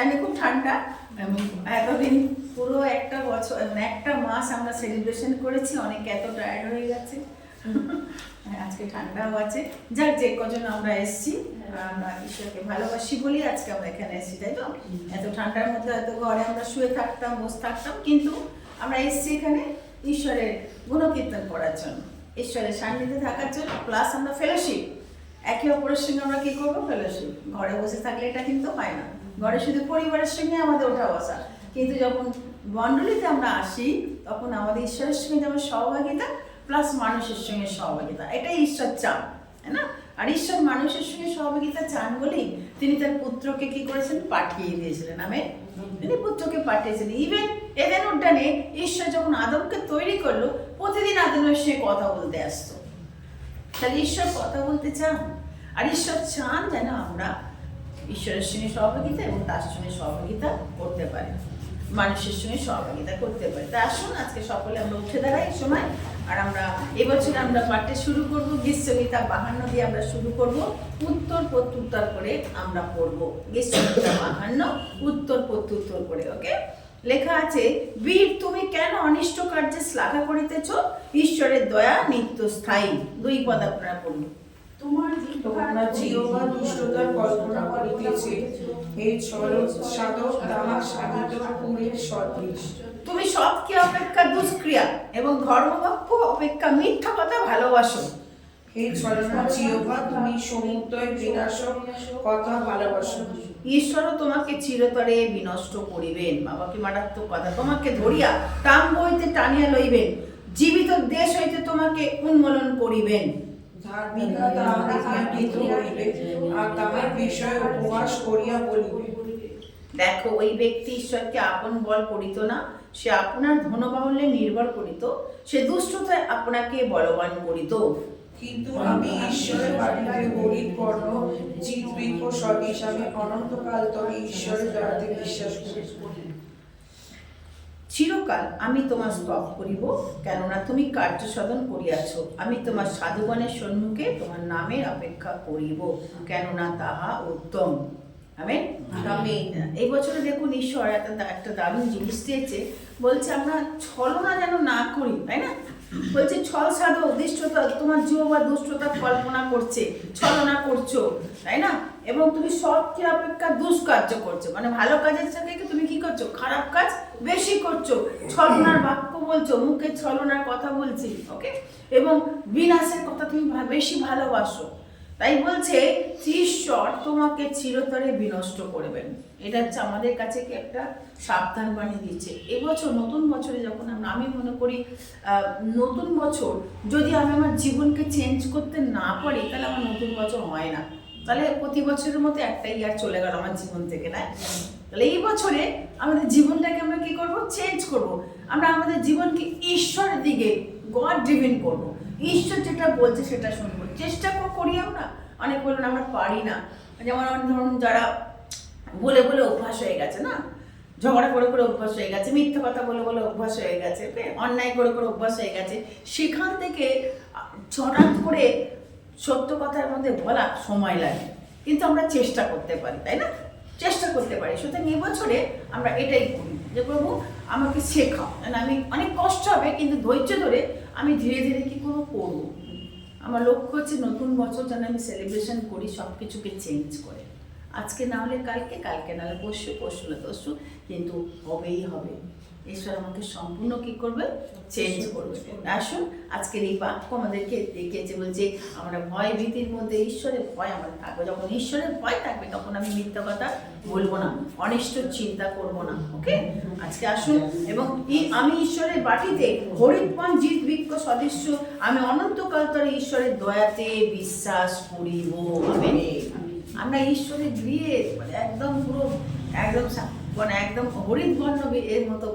জানি খুব ঠান্ডা, এবং এতদিন পুরো একটা বছর একটা মাস আমরা সেলিব্রেশন করেছি, অনেকে এত টায়ার্ড হয়ে গেছে। আজকে ঠান্ডাও আছে, যার যে কজন আমরা এসেছি, আমরা ঈশ্বরকে ভালোবাসি বলি আজকে আমরা এখানে এসেছি, তাই তো? এত ঠান্ডার মধ্যে হয়তো ঘরে আমরা শুয়ে থাকতাম, বসে থাকতাম, কিন্তু আমরা এসেছি এখানে ঈশ্বরের গুণকীর্তন করার জন্য, ঈশ্বরের সান্নিধ্যে থাকার জন্য, প্লাস আমরা ফেলোশিপ, একে অপরের সঙ্গে আমরা কি করবো? ফেলোশিপ। ঘরে বসে থাকলে এটা কিন্তু হয় না, ঘরে শুধু পরিবারের সঙ্গে আমাদের ওঠা বসা, কিন্তু যখন মণ্ডলীতে আমরা আসি তখন আমাদের ঈশ্বরের সঙ্গে যেমন সহভাগিতা প্লাস মানুষের সঙ্গে সহভাগিতা, এটাই ঈশ্বর চান, তাই না? আর ঈশ্বর মানুষের সঙ্গে সহভাগিতা চান বলেই তিনি তার পুত্রকে কি করেছেন? পাঠিয়ে দিয়েছিলেন। তিনি পুত্রকে পাঠিয়েছিলেন। ইভেন এদেন উদ্যানে ঈশ্বর যখন আদমকে তৈরি করলো, প্রতিদিন আদমের সঙ্গে কথা বলতে আসতো। তাহলে ঈশ্বর কথা বলতে চান, আর ঈশ্বর চান যেন আমরা ঈশ্বরের সঙ্গে সহভাগিতা এবং তার সঙ্গে সহভাগিতা করতে পারি, মানুষের সঙ্গে সহভাগিতা করতে পারি। তা আসুন আজকে সকলে আমরা উঠে দাঁড়াই সময়, আর আমরা এবছর আমরা পাঠে শুরু করব গীতসংহিতা 52 দিয়ে আমরা শুরু করব, উত্তর প্রত্যুত্তর করে আমরা পড়ব। গীতসংহিতা 52 উত্তর প্রত্যুত্তর করে। ওকে, লেখা আছে, বীর তুমি কেন অনিষ্ট কার্যে শ্লাঘা করিতেছ? ঈশ্বরের দয়া নিত্য স্থায়ী। 2 পদ আপনারা পড়ুন। তোমার জিহ্বা দুষ্টতার কল্পনা করিতেছে, হে সাধক তাহার সাধিত পুরীর সদৃশ। তুমি সৎকে অপেক্ষা দুষ্ক্রিয়া এবং ধর্মবাক্য অপেক্ষা মিথ্যা কথা ভালোবাসো। হে ছলনা জিহ্বা তুমি সমুদয় বিনাশক কথা ভালোবাসো। ঈশ্বরও তোমাকে চিরতরে বিনষ্ট করিবেন। বাবা কি মারাত্মক কথা! তোমাকে ধরিয়া তাম্ব হইতে টানিয়া লইবেন, জীবিত দেশ হইতে তোমাকে উন্মূলন করিবেন। ধার্মিকতা তাহাকে ঘৃণিত হইবে, আর তাহার বিষয়ে উপহাস করিয়া বলিবে। দেখো, ওই ব্যক্তি ঈশ্বরকে আপন বল করিত না, সে আপনার ধনবাহুল্যে নির্ভর করিত, সে দুষ্টতায় আপনাকে বলবান করিত। কিন্তু আমি ঈশ্বরের বাটিতে গরিব কর্ণ জিতবৃক্ষ সদৃশ, আমি অনন্তকাল তবে ঈশ্বরের দয়াতে বিশ্বাস করি। চিরকাল আমি তোমার স্তব করিব, কেননা তুমি কার্য সাধন করিয়াছ। আমি তোমার সাধুগণের সম্মুখে তোমার নামের অপেক্ষা করিব, কেননা তাহা উত্তম। আমেন। এই বছরে দেখুন ঈশ্বর একটা দারুণ জিনিস দিয়েছে, বলছে আমরা ছলনা যেন না করি, তাই না? বলছে ছল সাধক দুষ্টতা, তোমার জিহ্বা দুষ্টতা কল্পনা করছে, ছলনা করছো, তাই না? এবং তুমি সৎকে অপেক্ষা দুষ্কার্য করছো, মানে ভালো কাজের থেকে তুমি কি করছো? খারাপ কাজ বেশি করছো, ছলনার বাক্য বলছো, মুখে ছলনার কথা বলছি। ওকে, এবং বিনাশের কথা তুমি বেশি ভালোবাসো। তাই বলছে ঈশ্বর তোমাকে চিরতরে বিনষ্ট করবেন। এটা হচ্ছে আমাদের কাছে কি একটা সাবধান বাণী দিচ্ছে। এবছর নতুন বছরে যখন আমি মনে করি নতুন বছর যদি আমি আমার জীবনকে চেঞ্জ করতে না পারি, তাহলে আমার নতুন বছর হয় না। তাহলে প্রতি বছরের মতো একটা ইয়ার চলে গেল আমার জীবন থেকে, না? তাহলে এই বছরে আমাদের জীবনটাকে আমরা কি করব? চেঞ্জ করব। আমরা আমাদের জীবনকে ঈশ্বরের দিকে গড ড্রিভেন করব। ঈশ্বর যেটা বলছে সেটা শুনবো, চেষ্টা করি আমরা। অনেক বলুন আমরা পারি না, যেমন ধরুন যারা বলে বলে অভ্যাস হয়ে গেছে, না? ঝগড়া করে করে অভ্যাস হয়ে গেছে, মিথ্যা কথা বলে বলে অভ্যাস হয়ে গেছে, অন্যায় করে করে অভ্যাস হয়ে গেছে, সেখান থেকে হঠাৎ করে সত্য কথার মধ্যে বলা সময় লাগে, কিন্তু আমরা চেষ্টা করতে পারি, তাই না? চেষ্টা করতে পারি। সুতরাং এবছরে আমরা এটাই করি যে প্রভু আমাকে শেখাও, আমি অনেক কষ্ট হবে কিন্তু ধৈর্য ধরে আমি ধীরে ধীরে কি করবো। আমার লক্ষ্য হচ্ছে নতুন বছর যেন আমি সেলিব্রেশন করি সব কিছুকে চেঞ্জ করে। আজকে না হলে কালকে, কালকে না হলে পরশু, পরশু না তরশু, কিন্তু হবেই হবে। ঈশ্বর আমাকে সম্পূর্ণ কি করবে? চেঞ্জ করবে। আসুন আজকের এই বাক্য আমাদেরকে দেখিয়েছে, বলছে আমরা ভয় ভীতির মধ্যে ঈশ্বরের ভয় আমাদের থাকবে। যখন ঈশ্বরের ভয় থাকবে তখন আমি মিথ্যা কথা বলবো না, অনিষ্ট চিন্তা করব না। ওকে, আজকে আসুন, এবং আমি ঈশ্বরের বাটিতে হরিৎপন জিত বৃক্ষ সদৃশ্য, আমি অনন্তকাল তরে ঈশ্বরের দয়াতে বিশ্বাস করিব। আমরা ঈশ্বরের গৃহে মানে একদম পুরো একদম মানে একদম হরিৎবর্ণ এর মতো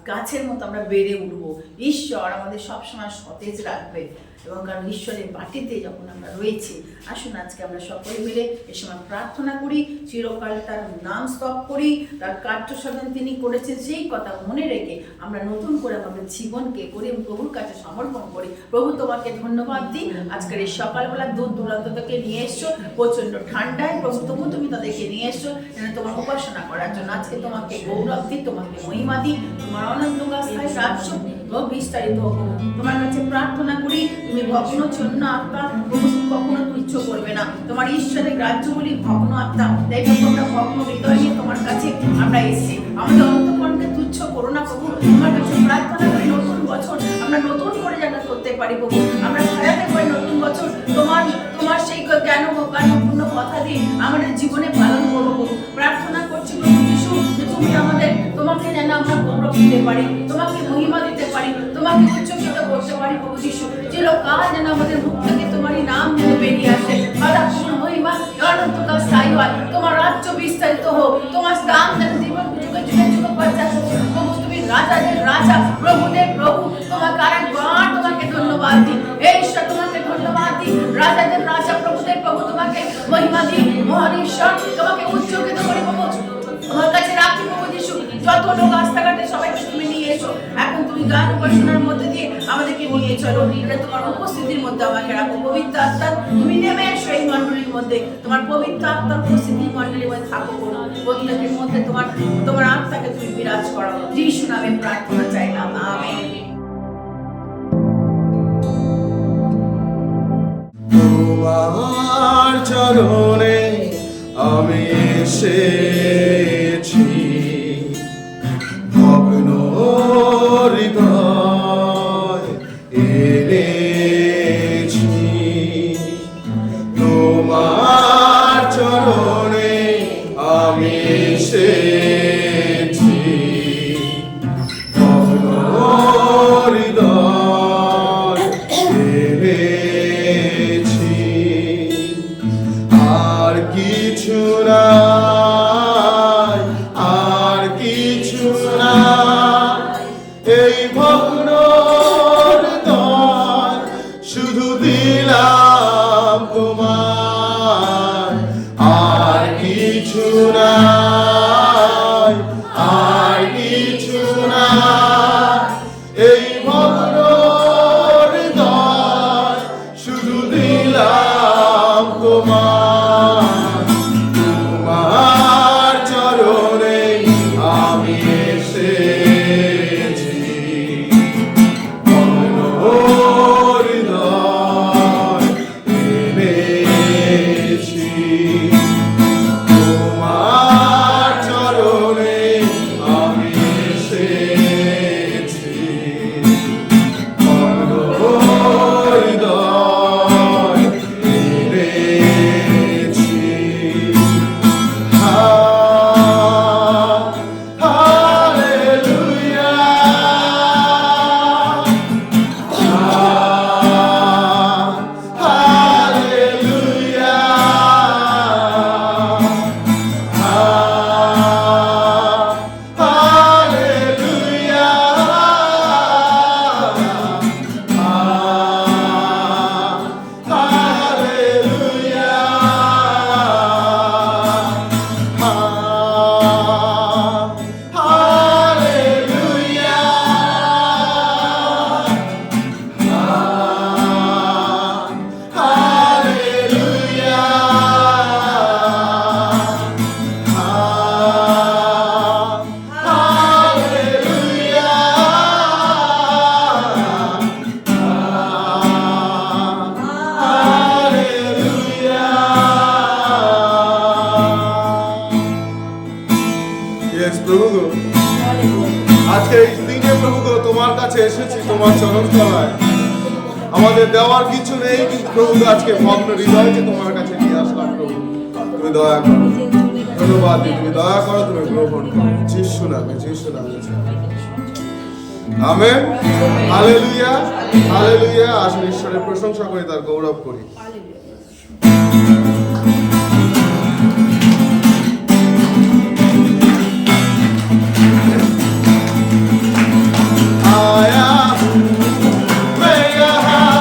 গাছের মতো আমরা বেড়ে উঠবো। ঈশ্বর আমাদের সবসময় সতেজ রাখবে, এবং কারণ ঈশ্বরের বাটিতে যখন আমরা রয়েছি, আসুন আজকে আমরা সকলে মিলে এ সময় প্রার্থনা করি, চিরকাল তার নাম স্তব করি, তার কার্য সাধন তিনি করেছেন সেই কথা মনে রেখে আমরা নতুন করে আমাদের জীবনকে করি এবং প্রভুর কাছে সমর্পণ করি। প্রভু তোমাকে ধন্যবাদ দিই, আজকের এই সকালবেলা দূর দূরান্ত থেকে নিয়ে এসছো, প্রচণ্ড ঠান্ডায় প্রভু তবু তুমি তাদেরকে নিয়ে এসছো তোমার উপাসনা করার জন্য। আজকে তোমাকে গৌরব দিই, তোমাকে মহিমা দিই, তোমার অনন্ত গাছায় রাজ্য বিস্তারিত হোক। তোমার কাছে প্রার্থনা করি, তুমি ভগ্ন ছন্ন আত্মা প্রভু কখনো তুচ্ছ করবে না। তোমার ঈশ্বরের রাজ্যগুলি ভগ্ন আত্মা, তাই আমরা ভগ্ন হৃদয় নিয়ে তোমার কাছে আমরা এসেছি। আমাদের অন্তঃকরণকে তুচ্ছ করো না প্রভু, তোমার কাছে প্রার্থনা করি নতুন বছর আমরা নতুন করে যেন করতে পারি প্রভু, আমরা সাজাতে পারি নতুন বছর তোমার সেই জ্ঞানপূর্ণ কথা দিয়ে আমাদের জীবনে পালন করবো প্রভু। প্রার্থনা করছি প্রভু যিশু, তুমি আমাদের তোমাকে যেন আমরা গৌরব দিতে পারি, তোমাকে মহিমা দিতে পারি, তোমাকে উচ্চকিত করতে পারি প্রভু যিশু। চিরকাল যেন আমাদের মুখ থেকে তোমারই নাম যেন বেরিয়ে আসে। বাধা পূর্ণ মহিমা অনন্তকাল স্থায়ী হয়, তোমার রাজ্য বিস্তারিত হোক, তোমার স্থান যেন জীবন যুগে যুগে যুগে পঞ্চাশ প্রভু। তুমি রাজাদের রাজা, প্রভুদের প্রভু, তোমাকে আরেকবার তোমাকে ধন্যবাদ দিই। এই ঈশ্বর তোমাকে ধন্যবাদ দিই, রাজাদের রাজা, প্রভুদের প্রভু, তোমাকে মহিমা দিই। মহান ঈশ্বর তোমাকে উচ্চকিত করি প্রভু, তোমার কাছে রাখি প্রভু যিশু। যত লোক রাস্তাঘাটে সবাইকে তুমি নিয়ে এসো, এখন তুমি গান উপাসনার মধ্যে দিয়ে আমাদেরকে নিয়ে চলো, তোমার উপস্থিতির মধ্যে আমাকে রাখো। পবিত্র আত্মা তুমি নেমে এসো এই মণ্ডলীর মধ্যে, তোমার পবিত্র আত্মার উপস্থিতির মণ্ডলীর মধ্যে থাকো করো, প্রত্যেকের মধ্যে তোমার আত্মাকে তুমি বিরাজ করো। যিশু নামে প্রার্থনা চাইলাম, আমেন। তোমার চরণে আমি এসেছি, ভগ্ন হৃদয় এনেছি। তোমার চরণে আমি এসেছি, ভগ্ন হৃদয় এনেছি। আর কিছু নাই, আর কিছু নাই, এই ভগ্ন হৃদয় শুধু দিলাম তোমার। আর কিছু নাই, আর কিছু নাই, এই ভগ্ন হৃদয় শুধু দিলাম তোমার। তোমার চরণে আমি এসেছি, ভগ্ন হৃদয় এনেছি। তোমার চরণে আমি এসেছি, ভগ্ন হৃদয় এনেছি। আজকে এই দিনে প্রভু গো তোমার কাছে এসেছি, তোমার চরণ তলায়। আমাদের দেওয়ার কিছু নেই, কিন্তু প্রভু আজকে ভগ্ন হৃদয়কে তোমার কাছে নিয়ে আসলাম। প্রভু তুমি দয়া করো, ধন্যবাদ দিই, তুমি দয়া করো, তুমি গ্রহণ করো। যিশু নামে, যিশু নামে, আমেন। Hallelujah, hallelujah. আসলে ঈশ্বরের প্রশংসা করি, তার গৌরব করি। आया मैं यहाँ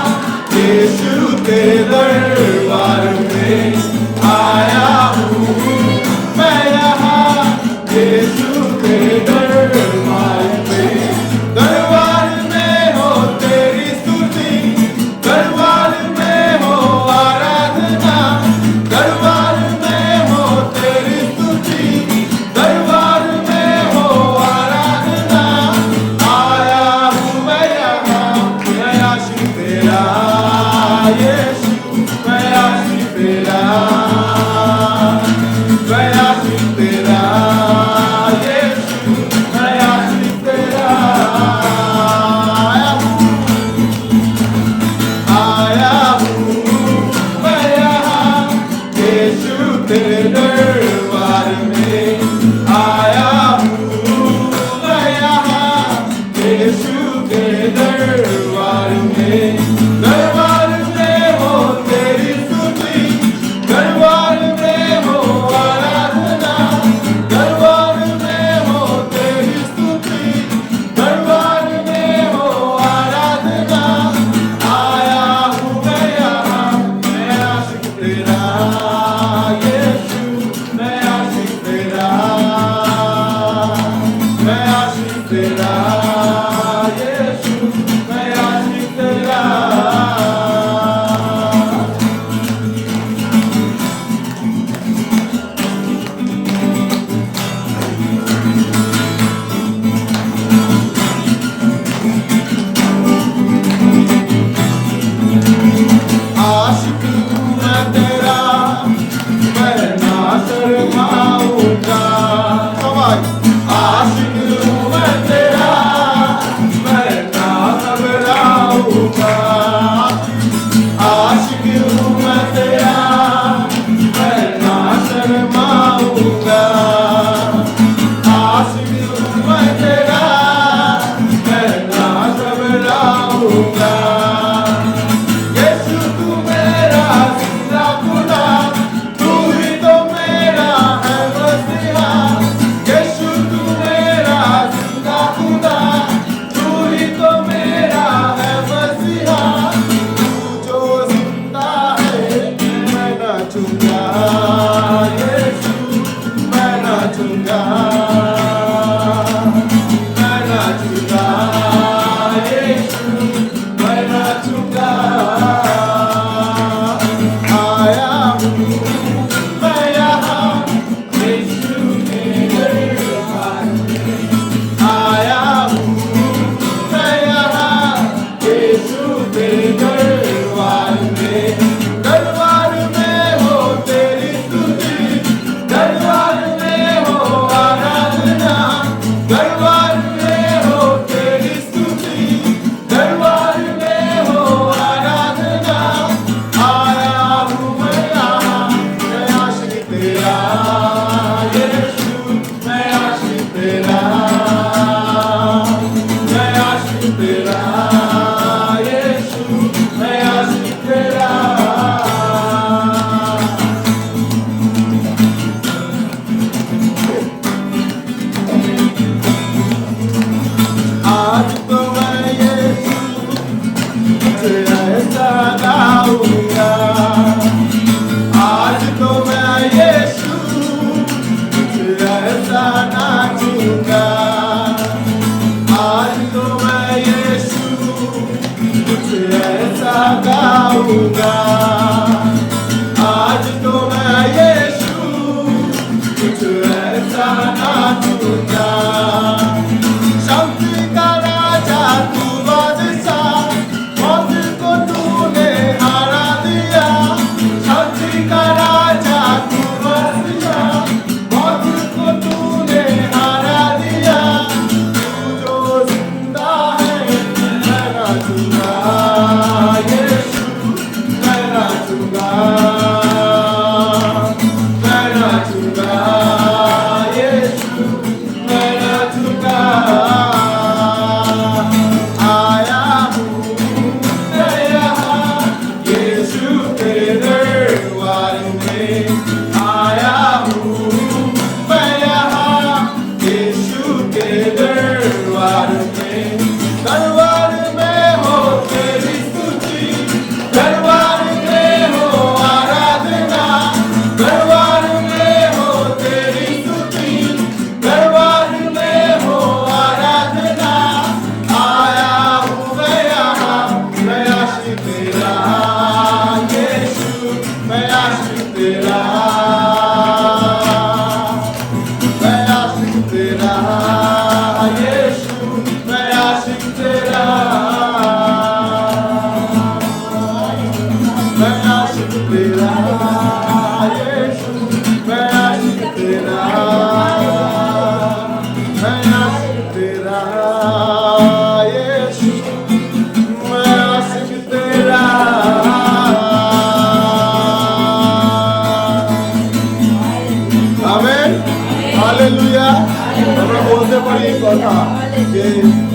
तेरा यीशु मैं आशिक तेरा आशिक मैं तेरा मैं ना शर्माऊंगा समाज आशिक मैं तेरा मैं ना घबराऊंगा आशिक मैं तेरा मैं ना शर्माऊंगा आशिक मैं तेरा मैं ना घबराऊंगा यीशु तू मेरा जिंदा खुदा तू ही तो मेरा है मसीहा यीशु तू मेरा जिंदा खुदा तू ही तो मेरा है मसीहा तू जो जिंदा है मैं नाचूंगा यीशु मैं नाचूंगा मैं नाचूंगा यीशु मैं नाचूंगा आया हूँ मैं यहाँ यीशु के दरबार में आया हूँ मैं यहाँ यीशु के दरबार में हो तेरी स्तुति दरबार में हो आराधना दरबार में हो तेरी स्तुति दरबार में हो आराधना आया हूँ मैं यहाँ मैं आशिक तेरा यीशु मैं आशिक तेरा मैं आशिक तेरा यीशु मैं आशिक तेरा आज तो मैं यीशु तुझे ऐसा गाऊंगा आज तो मैं यीशु तुझे ऐसा नाचूंगा आज तो मैं यीशु तुझे ऐसा गाऊंगा आज तो मैं यीशु तुझे ऐसा नाचूंगा शांति का राजा तू बादशाह मौत को तूने हरा दिया शांति का राजा तू बादशाह मौत को तूने हरा दिया तू जो जिंदा है मैं नाचूंगा यीशु मैं नाचूंगा मैं नाचूंगा यीशु मैं नाचूंगा आया हूँ मैं यहाँ यीशु के दरबार में आया हूँ मैं यहाँ यीशु के दरबार में हो तेरी स्तुति दरबार में हो आराधना दरबार में हो तेरी स्तुति दरबार में हो आराधना आया हूँ मैं यहाँ मैं आशिक तेरा यीशु मैं आशिक तेरा मैं आशिक तेरा यीशु मैं आशिक तेरा मैं आशिक तेरा यीशु मैं आशिक तेरा मैं आशिक तेरा यीशु मैं आशिक तेरा আমেন হালেলুয়া আমরা বলতে পারি এই কথা যে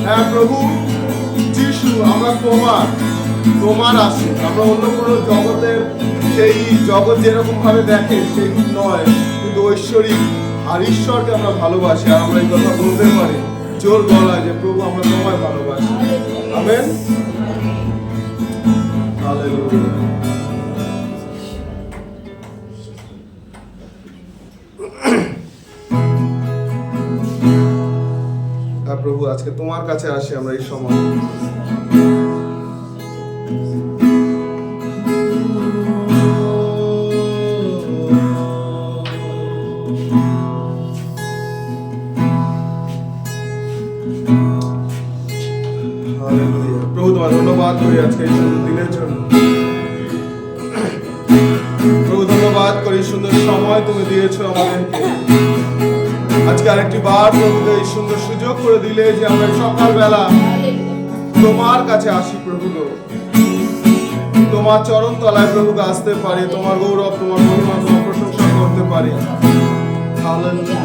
হ্যাঁ প্রভু যিশু আমরা তোমার আশিক আমরা অন্য কোনো জগতের সেই জগৎ যেরকম ভাবে দেখে সেই নয় কিন্তু ঐশ্বরিক আর ঈশ্বরকে আমরা ভালোবাসি আর আমরা এই কথা বলতে পারি জোর গলায় যে প্রভু আমরা তোমায় ভালোবাসি আমেন হালেলুয়া হ্যাঁ প্রভু, আজকে তোমার কাছে আসি আমরা এই সময়। হালেলুয়া। প্রভু তোমার ধন্যবাদ করি আজকে এই সুন্দর দিনের জন্য। প্রভু ধন্যবাদ করি সুন্দর সময় তুমি দিয়েছো আমাদেরকে। আজকে আরেকটি বার প্রভু এই সুন্দর সুযোগ করে দিলে যে আমরা সকালবেলা তোমার কাছে আসি প্রভু, তোমার চরণ তলায় প্রভু আসতে পারি, তোমার গৌরব, তোমার মহিমা, তোমার প্রশংসা করতে পারি। হালেলুয়া।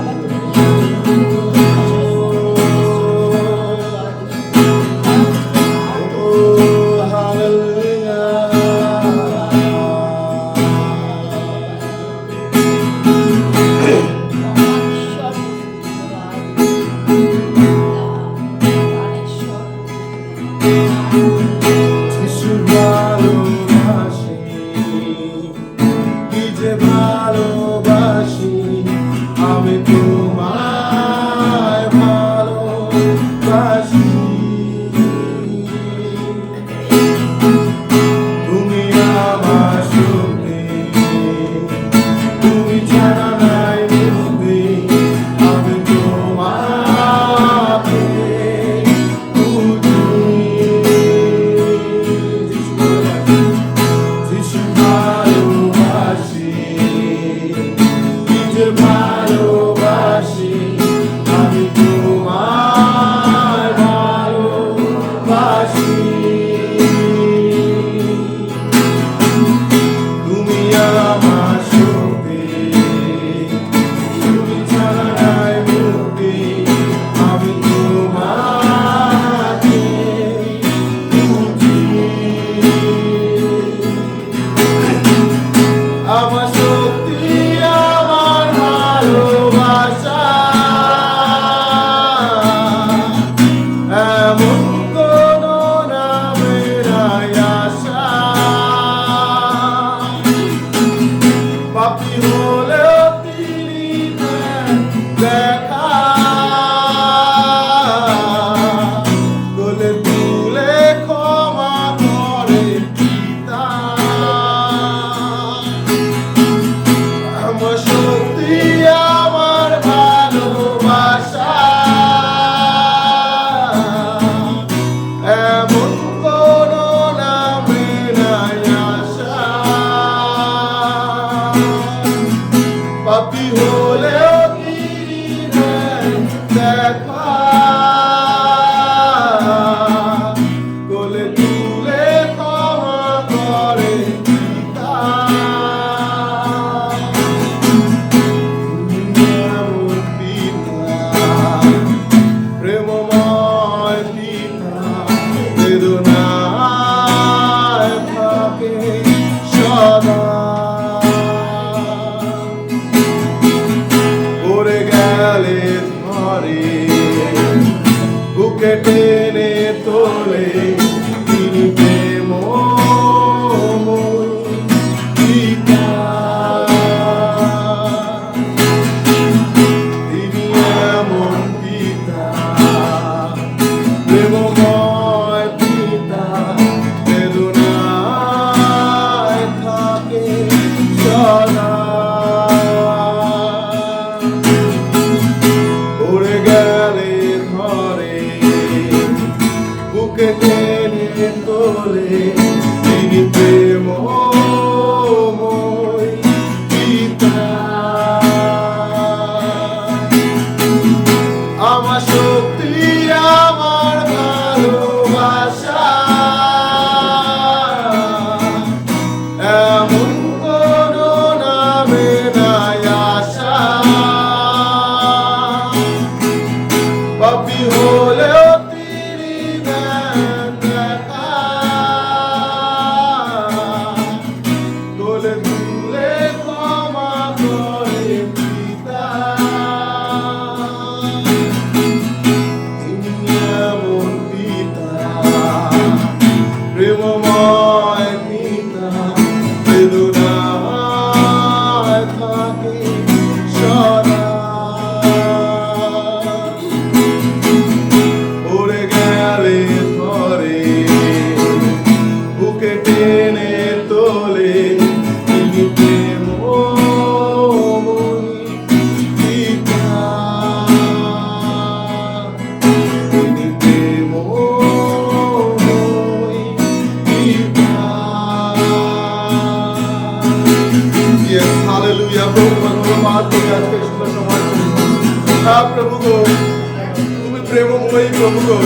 প্রেমময়ী প্রভু গো।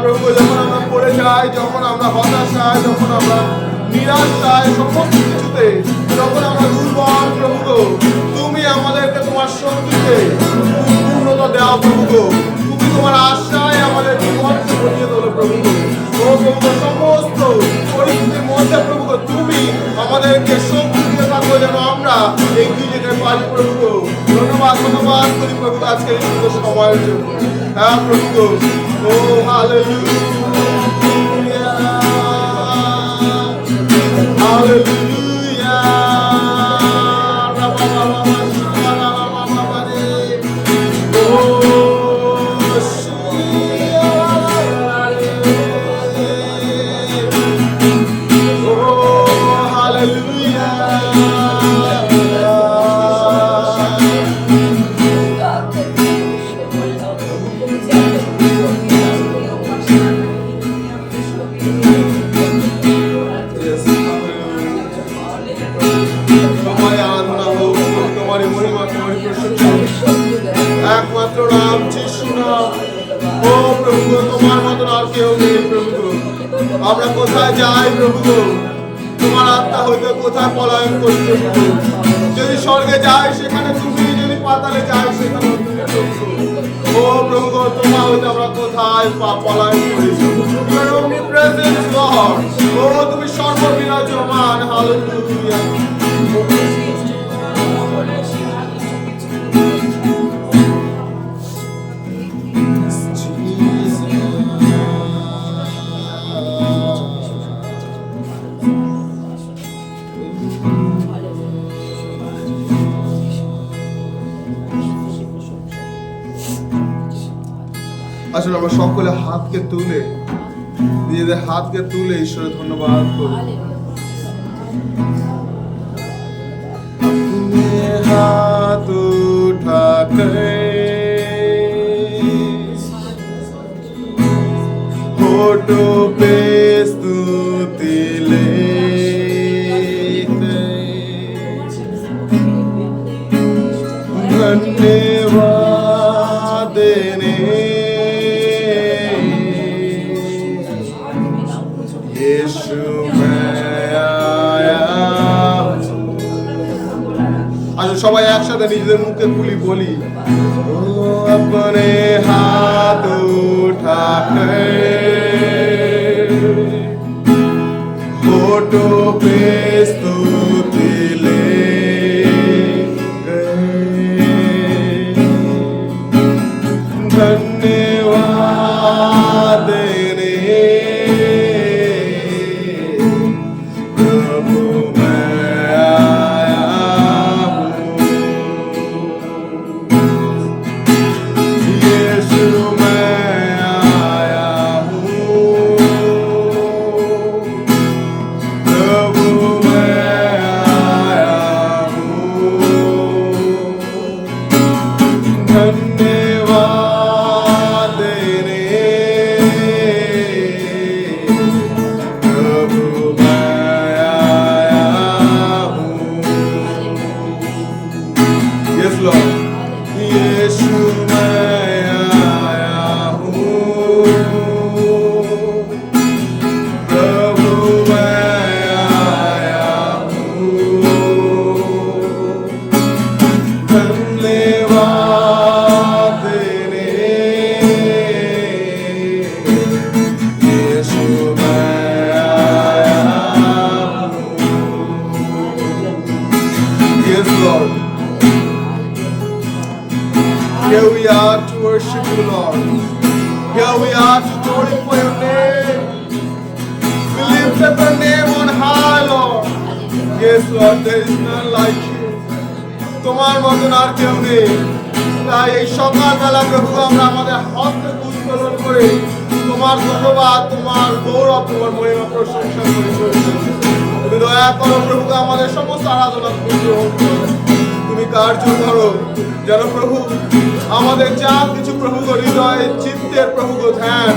প্রভু যখন আমরা পড়ে যাই, যখন আমরা হতাশায়, যখন আমরা নিরাশায়, সমস্ত কিছুতে যখন আমরা দুর্বল প্রভু গো, তুমি আমাদেরকে তোমার শক্তিতে পূর্ণতা দেওয়া প্রভু গো। তুমি তোমার আশায় আমাদের জীবনকে ভরিয়ে তোলো প্রভু গো। ও প্রভু গো, সমস্ত পরিস্থিতির মধ্যে প্রভু গো, তুমি আমাদেরকে শক্তি দিয়ে থাকো যেন আমরা এগিয়ে যেতে পারি প্রভু গো। ধন্যবাদ করি প্রভু আজকে এই সুন্দর সময়ের জন্য। হ্যাঁ প্রভু গো, ও হালেলুয়া, হালেলুয়া। একমাত্র নাম যিশু নাম। ও প্রভু গো, তোমার মতন আর কেউ নেই প্রভু গো। আমরা কোথায় যাই প্রভু গো, তোমার আত্মা হইতে কোথায় পলায়ন করি প্রভু গো। যদি স্বর্গে যাই সেখানে তুমি, যদি পাতালে যাই সেখানে তুমি প্রভু গো। ও প্রভু গো, তোমার হইতে আমরা কোথায় পলায়ন করি? You are omnipresent Lord. ও তুমি সর্ববিরাজমান। হালেলুয়া। আসলে আমরা সকলে হাতকে তুলে, নিজেদের হাতকে তুলে ঈশ্বরের ধন্যবাদ করি। अपने हाथ उठाकर होठों पे स्तुति लेकर धन्यवाद देने यीशु मैं आया। आज সবাই একসাথে নিজেদের মুখে খুলি বলি, ও अपने हाथ उठाकर होठों पे स्तुति लेकर धन्यवाद देने प्रभु मैं आया हूँ। यीशु मैं आया हूँ। प्रभु मैं आया हूँ। धन्यवाद देने प्रभु मैं आया हूँ। Yes Lord, यीशु मैं आया हूँ। प्रभु मैं आया हूँ। धन्यवाद देने यीशु मैं आया हूँ। Yes Lord, here we are to worship you Lord. Here we are to glorify your name. We lift up your name on high Lord. Yes Lord, there is none like you. তোমার মতন আর কেউ নেই। তাই এই সকালবেলা প্রভু আমরা আমাদের হাতকে উত্তোলন করে তোমার ধন্যবাদ, তোমার গৌরব, তোমার মহিমা প্রশংসা করি প্রভু। তুমি দয়া করো প্রভু, আমাদের সমস্ত আরাধনা তুমি গ্রহণ করো। তুমি কার্য করো যেন প্রভু আমাদের যা কিছু প্রভু গো হৃদয় চিত্তের প্রভু গো ধ্যান,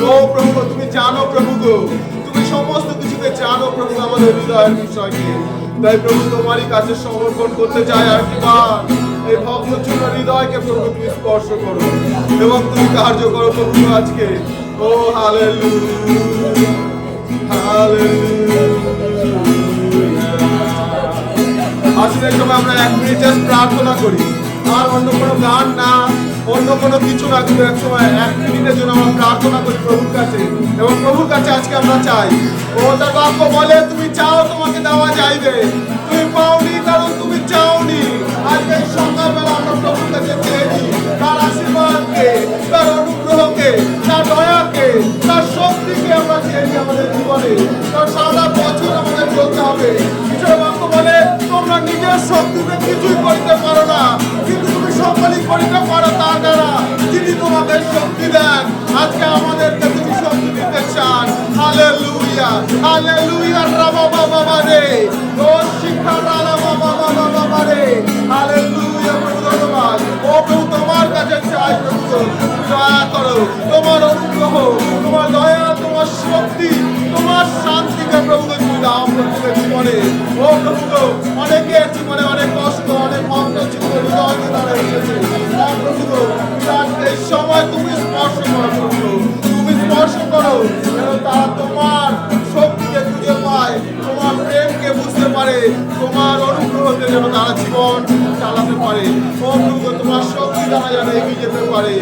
ও প্রভু গো তুমি জানো প্রভু গো, তুমি সমস্ত কিছুকে জানো প্রভু আমাদের হৃদয়ের বিষয়কে। তাই প্রভু তোমারই কাছে সমর্পণ করতে চাই আরেকবার। এই ভগ্নচূর্ণ হৃদয়কে প্রভু তুমি স্পর্শ করো এবং তুমি কার্য করো প্রভু আজকে। ও হালেলুয়া, হালেলুয়া। আসলে এই সময় আমরা 1 মিনিট জাস্ট প্রার্থনা করি, আর অন্য কোনো গান না, অন্য কোনো কিছু না, কিন্তু এক সময় 1 মিনিটের জন্য আমরা প্রার্থনা করি প্রভুর কাছে। এবং প্রভুর কাছে আজকে আমরা চাই, ও তার বাক্য বলে তুমি চাও তোমাকে দেওয়া যাইবে, তুমি পাওনি কারণ তুমি চাওনি। আজকে এই সন্ধ্যাবেলা আমরা প্রভুর কাছে চেয়েছি তার আশীর্বাদকে, তার অনুগ্রহকে, তার দয়াকে, তার শক্তিকে আমরা চেয়েছি আমাদের জীবনে। কারণ সারা বছর আমাদের চলতে হবে। ঈশ্বরের বাক্য বলে তোমরা নিজের শক্তিতে কিছুই করতে পারো না, কিন্তু তুমি সকলই করিতে পারো তার দ্বারা যিনি তোমাদের শক্তি দেন। আজকে আমাদেরকে তুমি শক্তি দিতে চান। Hallelujah, hallelujah. রাবা বাবা রে, ও শিক্ষা রালা বাবা বাবা রে, হালেলুয়া। প্রভু ধন্যবাদ। ও প্রভু তোমার কাছে চাই প্রভু, তুমি দয়া করো, তোমার অনুগ্রহ, তোমার দয়া, তোমার শক্তি, তোমার শান্তিকে প্রভু তুমি দাও প্রভুদের জীবনে। ও প্রভু অনেকের জীবনে অনেক কষ্ট, অনেক ভগ্ন চিত্ত হৃদয় তারা এসেছে। প্রভু এই সময় তুমি স্পর্শ করো প্রভু, তুমি স্পর্শ করো যেন তারা তোমার শক্তিকে খুঁজে পায়, তোমার প্রেমকে বুঝতে পারে, তোমার অনুগ্রহকে যেন তারা জীবন চালাতে পারে। ও প্রভু তোমার শক্তি দ্বারা যেন এগিয়ে যেতে পারে।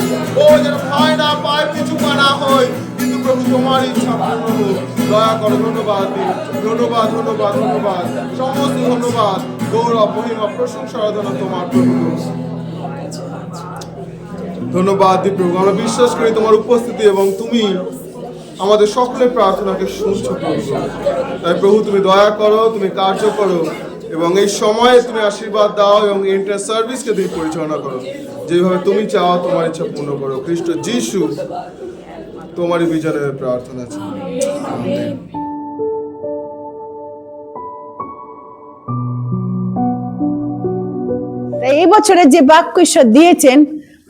ও যেন ভয় না পায়, কিছু না হয়, কিন্তু প্রভু তোমার ইচ্ছা পূর্ণ হোক। দয়া করো। ধন্যবাদ, ধন্যবাদ, ধন্যবাদ, ধন্যবাদ, সমস্ত ধন্যবাদ, গৌরব, মহিমা, প্রশংসা, আরাধনা তোমার প্রভু। ধন্যবাদ প্রভু। আমরা বিশ্বাস করি তোমার উপস্থিতি এবং তুমি আমাদের সকলের প্রার্থনাকে শুনছো প্রভু। তাই প্রভু তুমি দয়া করো, তুমি কার্য করো এবং এই সময়ে তুমি আশীর্বাদ দাও এবং ইন্টার সার্ভিসকে তুমি পরিচালনা করো যেভাবে তুমি চাও। তোমার ইচ্ছা পূর্ণ করো খ্রিস্ট যিশু তোমারই বিজনে প্রার্থনা আছে। এই বছরে যে বাক্য ঈশ্বর দিয়েছেন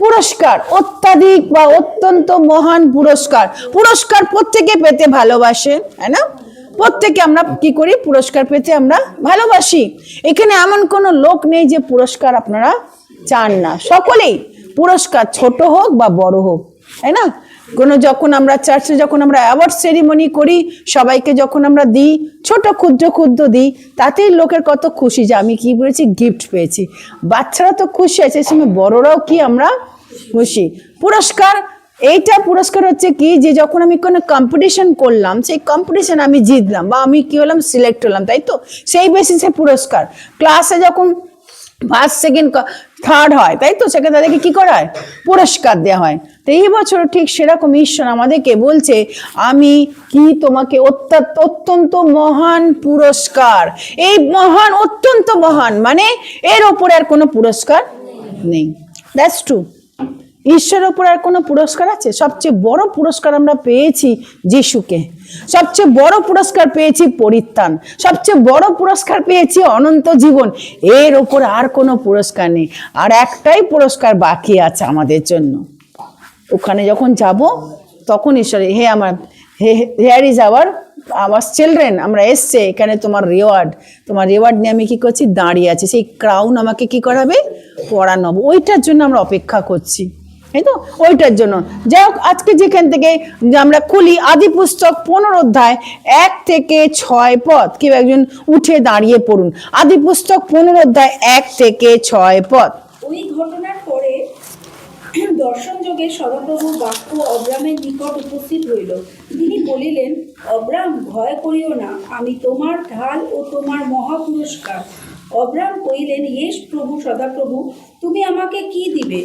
পুরস্কার, অত্যাধিক বা অত্যন্ত মহান পুরস্কার। পুরস্কার প্রত্যেকে পেতে ভালোবাসে, তাই না? প্রত্যেকে আমরা কি করি? পুরস্কার পেতে আমরা ভালোবাসি। এখানে এমন কোনো লোক নেই যে পুরস্কার আপনারা চান না। সকলেই পুরস্কার, ছোট হোক বা বড় হোক, তাই না? যখন আমরা চার্চে যখন আমরা অ্যাওয়ার্ড সেরিমনি করি, সবাইকে যখন আমরা দিই, ছোট ক্ষুদ্র ক্ষুদ্র দিই, তাতেই লোকের কত খুশি যে আমি কি পেয়েছি, গিফট পেয়েছি। বাচ্চারা তো খুশি আছে, সেই সময় বড়রাও কি আমরা খুশি। পুরস্কার, এইটা পুরস্কার হচ্ছে কি, যে যখন আমি কোনো কম্পিটিশন করলাম, সেই কম্পিটিশন আমি জিতলাম বা আমি কি হলাম, সিলেক্ট হলাম, তাই তো? সেই বেসিসে পুরস্কার। ক্লাসে যখন ফার্স্ট, সেকেন্ড, থার্ড হয়, তাই তো? সেখানে তাদেরকে কি করা হয়? পুরস্কার দেওয়া হয়। তো এই বছর ঠিক সেরকম ঈশ্বর আমাদেরকে বলছে, আমি কি তোমাকে অত্যন্ত মহান পুরস্কার, এই মহান, অত্যন্ত মহান, মানে এর ওপরে আর কোনো পুরস্কার নেই। That's true. ঈশ্বরের ওপর আর কোনো পুরস্কার আছে? সবচেয়ে বড় পুরস্কার আমরা পেয়েছি যিশুকে, সবচেয়ে বড় পুরস্কার পেয়েছি পরিত্রাণ, সবচেয়ে বড় পুরস্কার পেয়েছি অনন্ত জীবন। এর ওপর আর কোনো পুরস্কার নেই। আর একটাই পুরস্কার বাকি আছে আমাদের জন্য। ওখানে যখন যাব তখন ঈশ্বর, হে আমার, হেয়ার ইজ আওয়ার চিলড্রেন, আমরা এসছে এখানে, তোমার রিওয়ার্ড নিয়ে আমি কি করছি, দাঁড়িয়ে আছি। সেই ক্রাউন আমাকে কি করাবে? পরানো হবে। ওইটার জন্য আমরা অপেক্ষা করছি, তাই তো? ওইটার জন্য। যাই হোক, আজকে যেখান থেকে আমরা খুলি আদি পুস্তক 15 অধ্যায় 1 থেকে 6 পদ। কেউ একজন উঠে দাঁড়িয়ে পড়ুন আদি পুস্তক 15 অধ্যায় 1 থেকে 6 পদ। ওই ঘটনার পরে দর্শন যোগে সদাপ্রভুর বাক্য অব্রামের নিকট উপস্থিত হইল। তিনি বলিলেন, অব্রাম, ভয় করিও না, আমি তোমার ঢাল ও তোমার মহাপুরস্কার। অব্রাম কহিলেন, হে প্রভু সদাপ্রভু, তুমি আমাকে কি দিবে?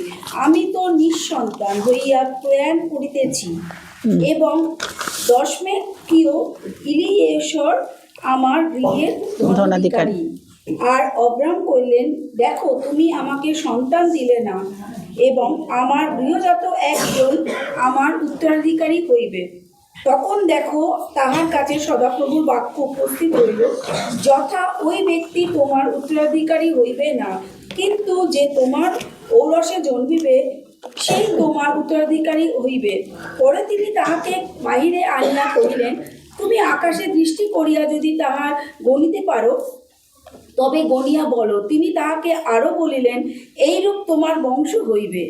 আমি তো নিঃসন্তান হইয়া প্রয়াণ করিতেছি এবং দশমেকীয় ইলিয়েসর আমার গৃহের ধনাধিকারী। আর অব্রাম কহিলেন, দেখো, তুমি আমাকে সন্তান দিলে না এবং আমার গৃহজাত একজন আমার উত্তরাধিকারী হইবে। তখন দেখো, তাহার কাছে সদাপ্রভুর বাক্য উপস্থিত হইল, যথা ওই ব্যক্তি তোমার উত্তরাধিকারী হইবে না, কিন্তু যে তোমার ঔরসে জন্মিবে সেই তোমার উত্তরাধিকারী হইবে। পরে তিনি তাহাকে বাহিরে আনিয়া কহিলেন, তুমি আকাশে দৃষ্টি করিয়া যদি তাহার গণিতে পারো, তবে গনিয়া বলো। তিনি তাহাকে আরো বলিলেন, এইরূপ তোমার বংশ হইবে।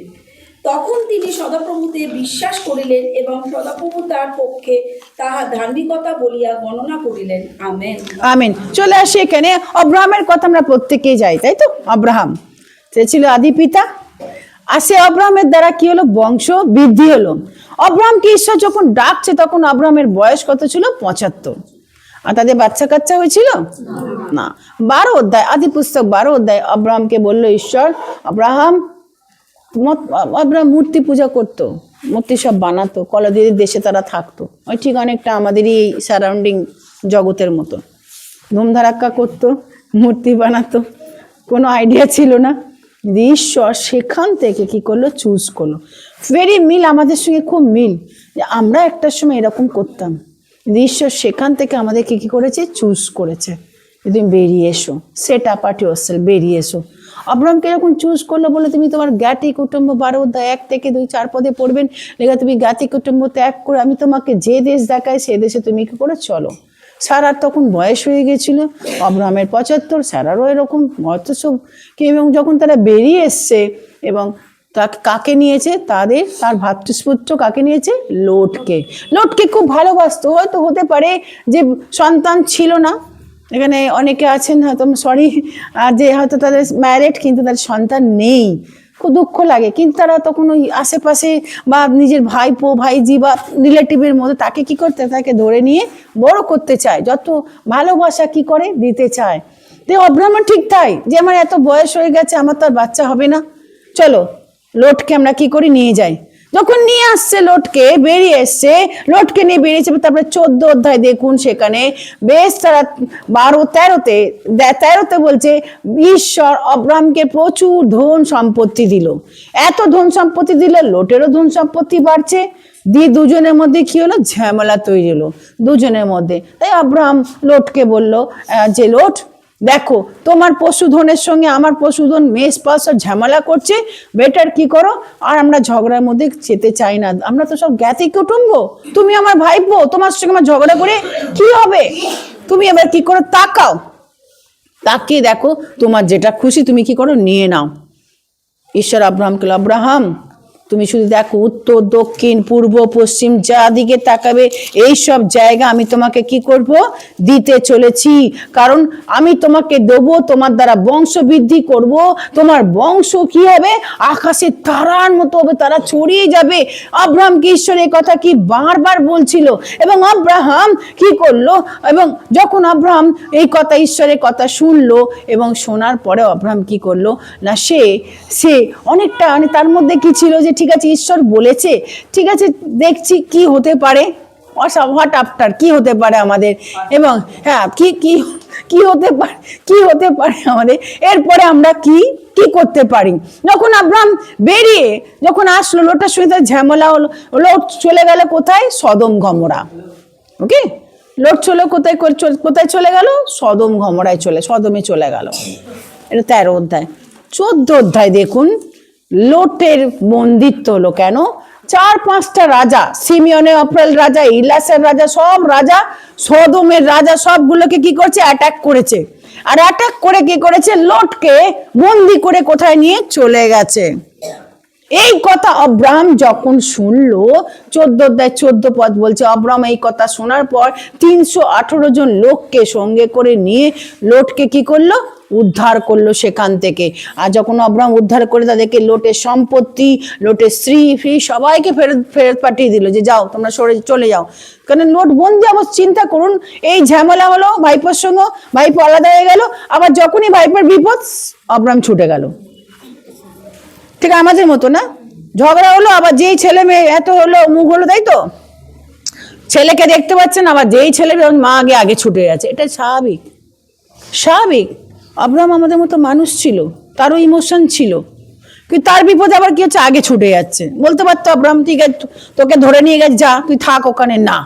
তখন তিনি সদাপ্রভুতে বিশ্বাস করিলেন এবং সদাপ্রভু তার পক্ষে তাহা ধার্মিকতা বলিয়া গণনা করিলেন। আমেন। আমিন। চলে আসি এখানে, অব্রাহামের কথা আমরা প্রত্যেকেই যাই, তাই তো? অব্রাহাম সে ছিল আদি পিতা, আর সে অব্রাহামের দ্বারা কি হলো? বংশ বৃদ্ধি হলো। অব্রাহামকে ঈশ্বর যখন ডাকছে তখন অব্রাহামের বয়স কত ছিল? 75। আর তাদের বাচ্চা কাচ্চা হয়েছিল না। 12 অধ্যায়, আদি পুস্তক 12 অধ্যায়, অব্রাহামকে বললো ঈশ্বর, অব্রাহাম মূর্তি পূজা করতো, মূর্তি সব বানাতো, কলদির দেশে তারা থাকতো, ওই ঠিক অনেকটা আমাদেরই এই সারাউন্ডিং জগতের মতো। ধুমধারাক্কা করতো, মূর্তি বানাতো, কোনো আইডিয়া ছিল না। ঈশ্বর সেখান থেকে কি করলো? চুজ করলো। ভেরি মিল, আমাদের সঙ্গে খুব মিল, যে আমরা একটা সময় এরকম করতাম। ঈশ্বর সেখান থেকে আমাদেরকে কি করেছে? চুজ করেছে, তুমি বেরিয়ে এসো, সেট আপার্ট ইয়োরসেলফ, বেরিয়ে এসো। অব্রাহামকে যখন চুজ করলো, বলে তুমি তোমার জ্ঞাতি কুটুম্ব, 12 অধ্যায় 1 থেকে 2, 4 পদে পড়বেন, লেখা তুমি জ্ঞাতি কুটুম্ব ত্যাগ করে আমি তোমাকে যে দেশ দেখাই সে দেশে তুমি কি করে চলো। সারার তখন বয়স হয়ে গেছিল, অব্রাহামের 75, সারারও এরকম অথচ কি। এবং যখন তারা বেরিয়ে এসছে এবং কাকে নিয়েছে? তার ভাতৃপুত্র কাকে নিয়েছে? লোটকে। লোটকে খুব ভালোবাসতো। হয়তো হতে পারে যে সন্তান ছিল না, এখানে অনেকে আছেন হয়তো, সরি, যে হয়তো তাদের ম্যারিড কিন্তু তাদের সন্তান নেই, খুব দুঃখ লাগে। কিন্তু তারা তখন ওই আশেপাশে বা নিজের ভাইপো ভাইজি বা রিলেটিভের মধ্যে তাকে কি করতে, তাকে ধরে নিয়ে বড় করতে চায়, যত ভালোবাসা কি করে দিতে চায়। তো অব্রাহাম ঠিক তাই, যে আমার এত বয়স হয়ে গেছে, আমার তো আর বাচ্চা হবে না, চলো লোটকে আমরা কি করি? নিয়ে যাই। যখন নিয়ে আসছে লোটকে, বেরিয়ে এসছে, লোটকে নিয়ে বেরিয়েছে। তারপরে 14 অধ্যায় দেখুন, সেখানে বেশ তারা 13তে বলছে ঈশ্বর অব্রাহামকে প্রচুর ধন সম্পত্তি দিল। এত ধন সম্পত্তি দিল, লোটেরও ধন সম্পত্তি বাড়ছে, দিয়ে দুজনের মধ্যে কি হলো? ঝামেলা তৈরি হলো দুজনের মধ্যে। তাই অব্রাহাম লোটকে বলল যে লোট, দেখো তোমার পশুধনের সঙ্গে আমার পশুধন মেষ পাশ ঝামেলা করছে, বেটার কি করো, আর আমরা ঝগড়ার মধ্যে যেতে চাই না, আমরা তো সব জ্ঞাতি কুটুম্ব, তুমি আমার ভাইপো, তোমার সঙ্গে আমার ঝগড়া করে কি হবে? তুমি এবার কি করো? তাকাও, তাকিয়ে দেখো, তোমার যেটা খুশি তুমি কি করো? নিয়ে নাও। ঈশ্বর আব্রাহামকে, আব্রাহাম তুমি শুধু দেখো, উত্তর দক্ষিণ পূর্ব পশ্চিম যা দিকে তাকাবে এই সব জায়গা আমি তোমাকে কি করব? দিতে চলেছি। কারণ আমি তোমাকে দেবো, তোমার দ্বারা বংশ বৃদ্ধি করব, তোমার বংশ কি হবে? আকাশের তারার মতো হবে, তারা ছড়িয়ে যাবে। আব্রাহামকে ঈশ্বর এই কথা কি বারবার বলছিল, এবং আব্রাহাম কি করলো? এবং যখন আব্রাহাম এই কথা, ঈশ্বরের কথা শুনলো, এবং শোনার পরে আব্রাহাম কি করলো না, সে অনেকটা, মানে তার মধ্যে কি ছিল যে ঠিক আছে ঈশ্বর বলেছে, ঠিক আছে দেখছি কি হতে পারে, হোয়াট আফটার কি হতে পারে আমাদের, এবং হ্যাঁ কি হতে পারে আমাদের, এরপরে আমরা কি করতে পারি। যখন আব্রাহাম বেরিয়ে যখন আসলো, লোটার সঙ্গে তার ঝামেলা হলো, লোট চলে গেল কোথায়? সদম গমরা। ওকে, লোট চলে কোথায় চলে গেল? সদম গমরায় সদমে চলে গেল। এটা 13 অধ্যায়। 14 অধ্যায় দেখুন, লোটের বন্দিত্ব হলো কেন? 4-5টা রাজা, সিমিয়নের অপ্রেল রাজা, ইলাসের রাজা, সব রাজা, সদমের রাজা, সবগুলোকে কি করছে? অ্যাটাক করেছে। আর অ্যাটাক করে কি করেছে? লোটকে বন্দি করে কোথায় নিয়ে চলে গেছে। এই কথা আব্রাহাম যখন শুনলো, 14 অধ্যায় 14 পদ বলছে, আব্রাহাম এই কথা শোনার পর 318 জন লোককে সঙ্গে করে নিয়ে লোটকে কি করলো? উদ্ধার করলো সেখান থেকে। আর যখন আব্রাহাম উদ্ধার করে তাদেরকে লোটের সম্পত্তি, লোটের স্ত্রী সবাইকে ফেরত পাঠিয়ে দিল, যে যাও তোমরা চলে যাও। কারণ লোট বন্দি অবস্থা, চিন্তা করুন, এই ঝামেলা হলো ভাইপোর সঙ্গে, ভাইপো আলাদা হয়ে গেল, আবার যখনই ভাইপোর বিপদ আব্রাহাম ছুটে গেল। ঠিক আমাদের মতো না, ঝগড়া হলো, আবার যেই ছেলে মেয়ে এত হলো মুখ হলো, তাই তো, ছেলেকে দেখতে পাচ্ছেন, আবার যেই ছেলে মা আগে ছুটে গেছে। এটা স্বাভাবিক। আব্রাহাম আমাদের মতো মানুষ ছিল, তারও ইমোশন ছিল, কিন্তু তার বিপদে আবার কি হচ্ছে? আগে ছুটে যাচ্ছে। বলতে পারতো আব্রাহাম ঠিক আছে তোকে ধরে নিয়ে গেছে, যা তুই থাক ওখানে, না,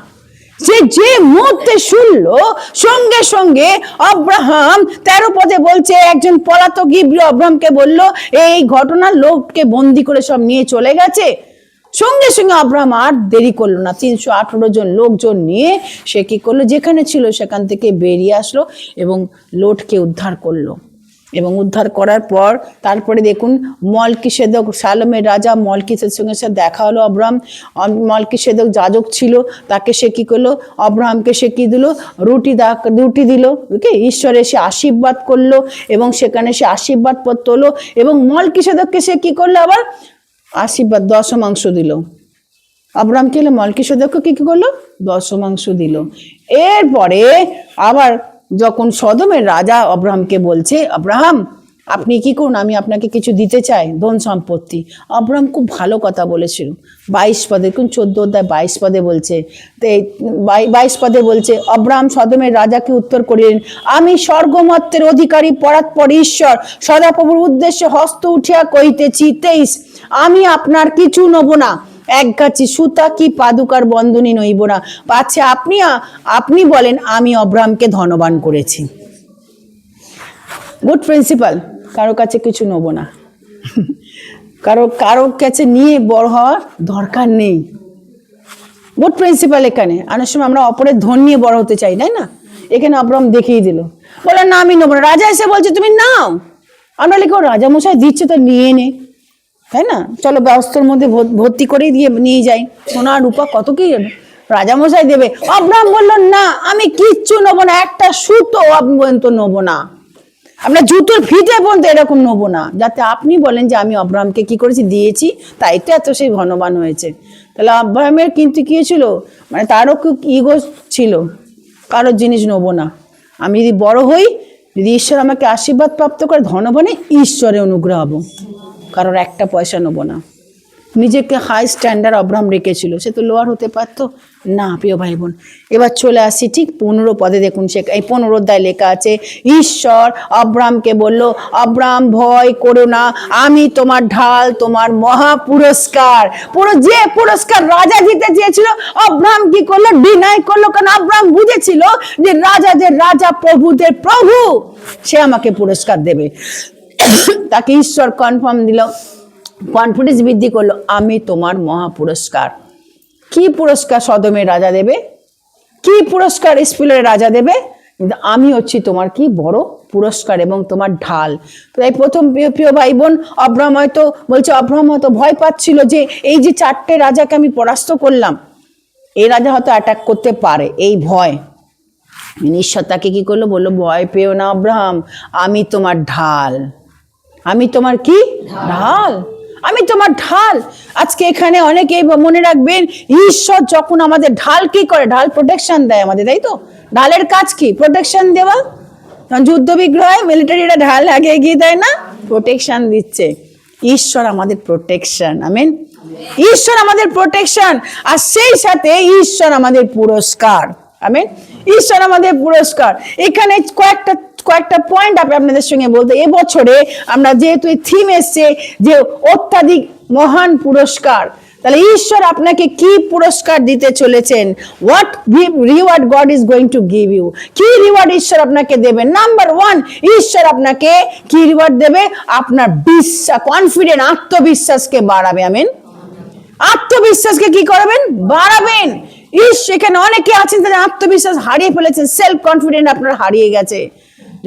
যে মুহূর্তে শুনলো সঙ্গে সঙ্গে আব্রাহাম 13 পদে বলছে, একজন পলাতক ইব্রি আব্রাহামকে বলল এই ঘটনা, লোককে বন্দি করে সব নিয়ে চলে গেছে, সঙ্গে সঙ্গে আব্রাহাম আর দেরি করলো না, 318 জন লোকজন নিয়ে সে কি করলো, যেখানে ছিল সেখান থেকে বেরিয়ে আসলো এবং লোটকে উদ্ধার করলো। এবং উদ্ধার করার পর তারপরে দেখুন মলকিসেদক, শালোমের রাজা মলকিসেদের সঙ্গে সে দেখা হলো আব্রাহাম। মলকিসেদক যাজক ছিল, তাকে সে কী করলো, আব্রাহামকে সে কী দিল, রুটি দিল। ওকে, ঈশ্বরে সে আশীর্বাদ করলো এবং সেখানে সে আশীর্বাদ পত্র হলো এবং মলকিসেদককে সে কী করলো, আবার আশীর্বাদ দশমাংশ দিল। আব্রাহাম কি হলো, মলকিসেদককে কী করলো, দশমাংশ দিল। এরপরে আবার যখন সদমের রাজা আব্রাহামকে বলছে, আব্রাহাম আপনি কি করুন, আমি আপনাকে কিছু দিতে চাই, ধন সম্পত্তি। আব্রাহাম খুব ভালো কথা বলেছিল। 22 পদে, কোন 14 অধ্যায় 22 পদে বলছে, 22 পদে বলছে, আব্রাহাম সদমের রাজাকে উত্তর করিলেন, আমি স্বর্গমত্তের অধিকারী পরাৎপর ঈশ্বর সদাপ্রভুর উদ্দেশ্যে হস্ত উঠিয়া কহিতেছি, 23, আমি আপনার কিছু নেব না, এক গাছি সুতা কি পাদুকার বন্ধনী নইব না, পাছে আপনি বলেন আমি আব্রাহামকে ধনবান করেছি। গুড প্রিন্সিপাল, কারো কাছে কিছু নেবো না, কারো কাছে নিয়ে বড় হওয়ার দরকার নেই। Good principal. এখানে অনেক সময় আমরা অপরের ধন নিয়ে বড় হতে চাই, তাই না? এখানে আব্রাহাম দেখিয়ে দিল, বলে না আমি নেবো না। রাজা এসে বলছে তুমি নাও, আমরা লিখো রাজা মশাই দিচ্ছে তো নিয়ে নে, তাই না? চলো ব্যবস্থার মধ্যে ভর্তি করে নিয়ে যাই, সোনা রূপা কত কি রাজামশাই দেবে। আব্রাহাম বললো না, আমি কিচ্ছু নেবো না, একটা সুতো পর্যন্ত নেবো না, আপনার জুতোর ফিতে পর্যন্ত এরকম নেবো না, যাতে আপনি বলেন যে আমি আব্রাহামকে কি করেছি, দিয়েছি, তাই তো এত সেই ধনবান হয়েছে। তাহলে আব্রাহামের কিন্তু কি ছিল, মানে তারও খুব ইগো ছিল, কারোর জিনিস নেবো না, আমি যদি বড় হই, যদি ঈশ্বর আমাকে আশীর্বাদ প্রাপ্ত করে ধনবানে, ঈশ্বরে অনুগ্রহ হবো, কারোর একটা পয়সা নেবো না। নিজেকে হাই স্ট্যান্ডার্ড আব্রাহাম রেখেছিল, সে তো লোয়ার হতে পারতো না। প্রিয় ভাই বোন, এবার চলে আসি ঠিক 15 পদে, দেখুন সে এই 15 অধ্যায় লেখা আছে, ঈশ্বর আব্রাহামকে বলল, আব্রাহাম ভয় করো না, আমি তোমার ঢাল, তোমার মহা পুরস্কার। যে পুরস্কার রাজা দিতে চেয়েছিল, আব্রাহাম কি করলো, ডিনাই করলো, কারণ আব্রাহাম বুঝেছিল যে রাজাদের রাজা, প্রভুদের প্রভু, সে আমাকে পুরস্কার দেবে। তাকে ঈশ্বর কনফার্ম দিল, কনফিডেন্স বৃদ্ধি করলো, আমি তোমার মহা পুরস্কার। কি পুরস্কার সদমের রাজা দেবে, কি পুরস্কার ইসরায়েলের রাজা দেবে, কিন্তু আমি হচ্ছি তোমার কি বড় পুরস্কার এবং তোমার ঢাল। তাই প্রথম প্রিয় ভাই বোন, আব্রাহাম হয়তো বলছে, আব্রাহাম হয়তো ভয় পাচ্ছিল যে এই যে 4টে রাজাকে আমি পরাস্ত করলাম, এই রাজা হয়তো অ্যাটাক করতে পারে, এই ভয়। ঈশ্বর তাকে কি করলো, বললো ভয় পেও না আব্রাহাম, আমি তোমার ঢাল, আমি তোমার কি ঢাল, আমি তোমার ঢাল। আজকে এখানে অনেকেই মনে রাখবেন, ঈশ্বর যখন আমাদের ঢাল কি করে, ঢাল প্রোটেকশন দেয় আমাদের, তাই তো? ঢালের কাজ কি, প্রোটেকশন দেওয়া। যুদ্ধ বিগ্রহ হয়, মিলিটারিরা ঢাল আগে এগিয়ে দেয় না, প্রোটেকশন দিচ্ছে। ঈশ্বর আমাদের প্রোটেকশন, আমেন। ঈশ্বর আমাদের প্রোটেকশন, আর সেই সাথে ঈশ্বর আমাদের পুরস্কার, আমেন। ঈশ্বর আমাদের পুরস্কার। এখানে কয়েকটা পয়েন্ট আপনাদের সঙ্গে বলতে, এবছরে আমরা যেহেতু এই থিম এসছে যে অত্যাধিক মহান পুরস্কার, তাহলে ঈশ্বর আপনাকে কি পুরস্কার দিতে চলেছেন, what reward God is going to give you, কি রিওয়ার্ড ঈশ্বর আপনাকে দেবে। নাম্বার 1, ঈশ্বর আপনাকে কি রিওয়ার্ড দেবে, আপনার বিশ্বাস, কনফিডেন্ট, আত্মবিশ্বাসকে বাড়াবে, আমেন। আত্মবিশ্বাসকে কি করবেন, বাড়াবেন। এখানে অনেকে আছেন তাদের আত্মবিশ্বাস হারিয়ে ফেলেছেন, সেলফ কনফিডেন্ট আপনার হারিয়ে গেছে।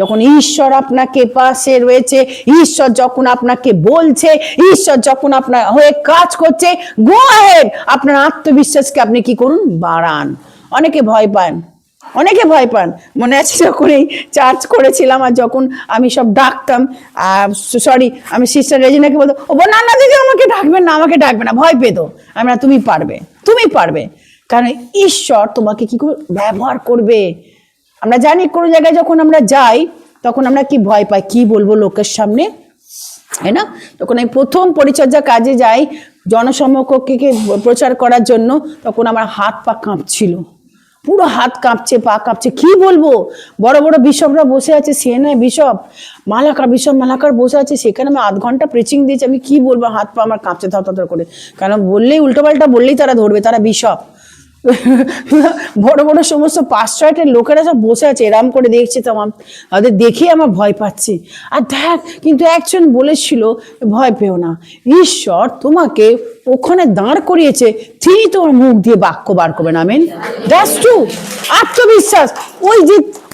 যখন ঈশ্বর আপনাকে পাশে রয়েছে, ঈশ্বর যখন আপনাকে বলছে, ঈশ্বর যখন আপনার হয়ে কাজ করছে, গো অ্যাহেড, আপনার আত্মবিশ্বাসকে আপনি কি করুন, বাড়ান। অনেকে ভয় পান, অনেকে ভয় পান। মনে আছে যখন এই চার্জ করেছিলাম আর যখন আমি সব ডাকতাম, আমি সিস্টার রেজিনাকে বলতো, ও না না দিদি আমাকে ডাকবেন না, আমাকে ডাকবে না, ভয় পেতো। আমি না, তুমি পারবে, তুমি পারবে, কারণ ঈশ্বর তোমাকে কি করে ব্যবহার করবে। আমরা জানি কোনো জায়গায় যখন আমরা যাই তখন আমরা কি ভয় পাই, কি বলবো লোকের সামনে, তাই না? তখন আমি প্রথম পরিচর্যা কাজে যাই জনসমক্ষকে প্রচার করার জন্য, তখন আমার হাত পা কাঁপছিল, পুরো হাত কাঁপছে, পা কাঁপছে, কি বলবো। বড় বড় বিশপরা বসে আছে, সিএনআই বিশপ মালাকার বসে আছে, সেখানে আমি 8 ঘন্টা প্রিচিং দিয়েছি, আমি কি বলবো, হাত পা আমার কাঁপছে থর করে, কারণ বললেই উল্টোপাল্টা বললেই তারা ধরবে, তারা বিশপ। বড় বড় সমস্ত পাশ্চাত্যের লোকেরা সব বসে আছে, এরাম করে দেখছে, তো তাদের দেখেই আমার ভয় পাচ্ছি। আর দেখ, কিন্তু একজন বলেছিল ভয় পেও না, ঈশ্বর তোমাকে ওখানে দাঁড় করিয়েছে, তিনি তোমার মুখ দিয়ে বাক্য বার করবেন। Amen, that's true. আত্মবিশ্বাস।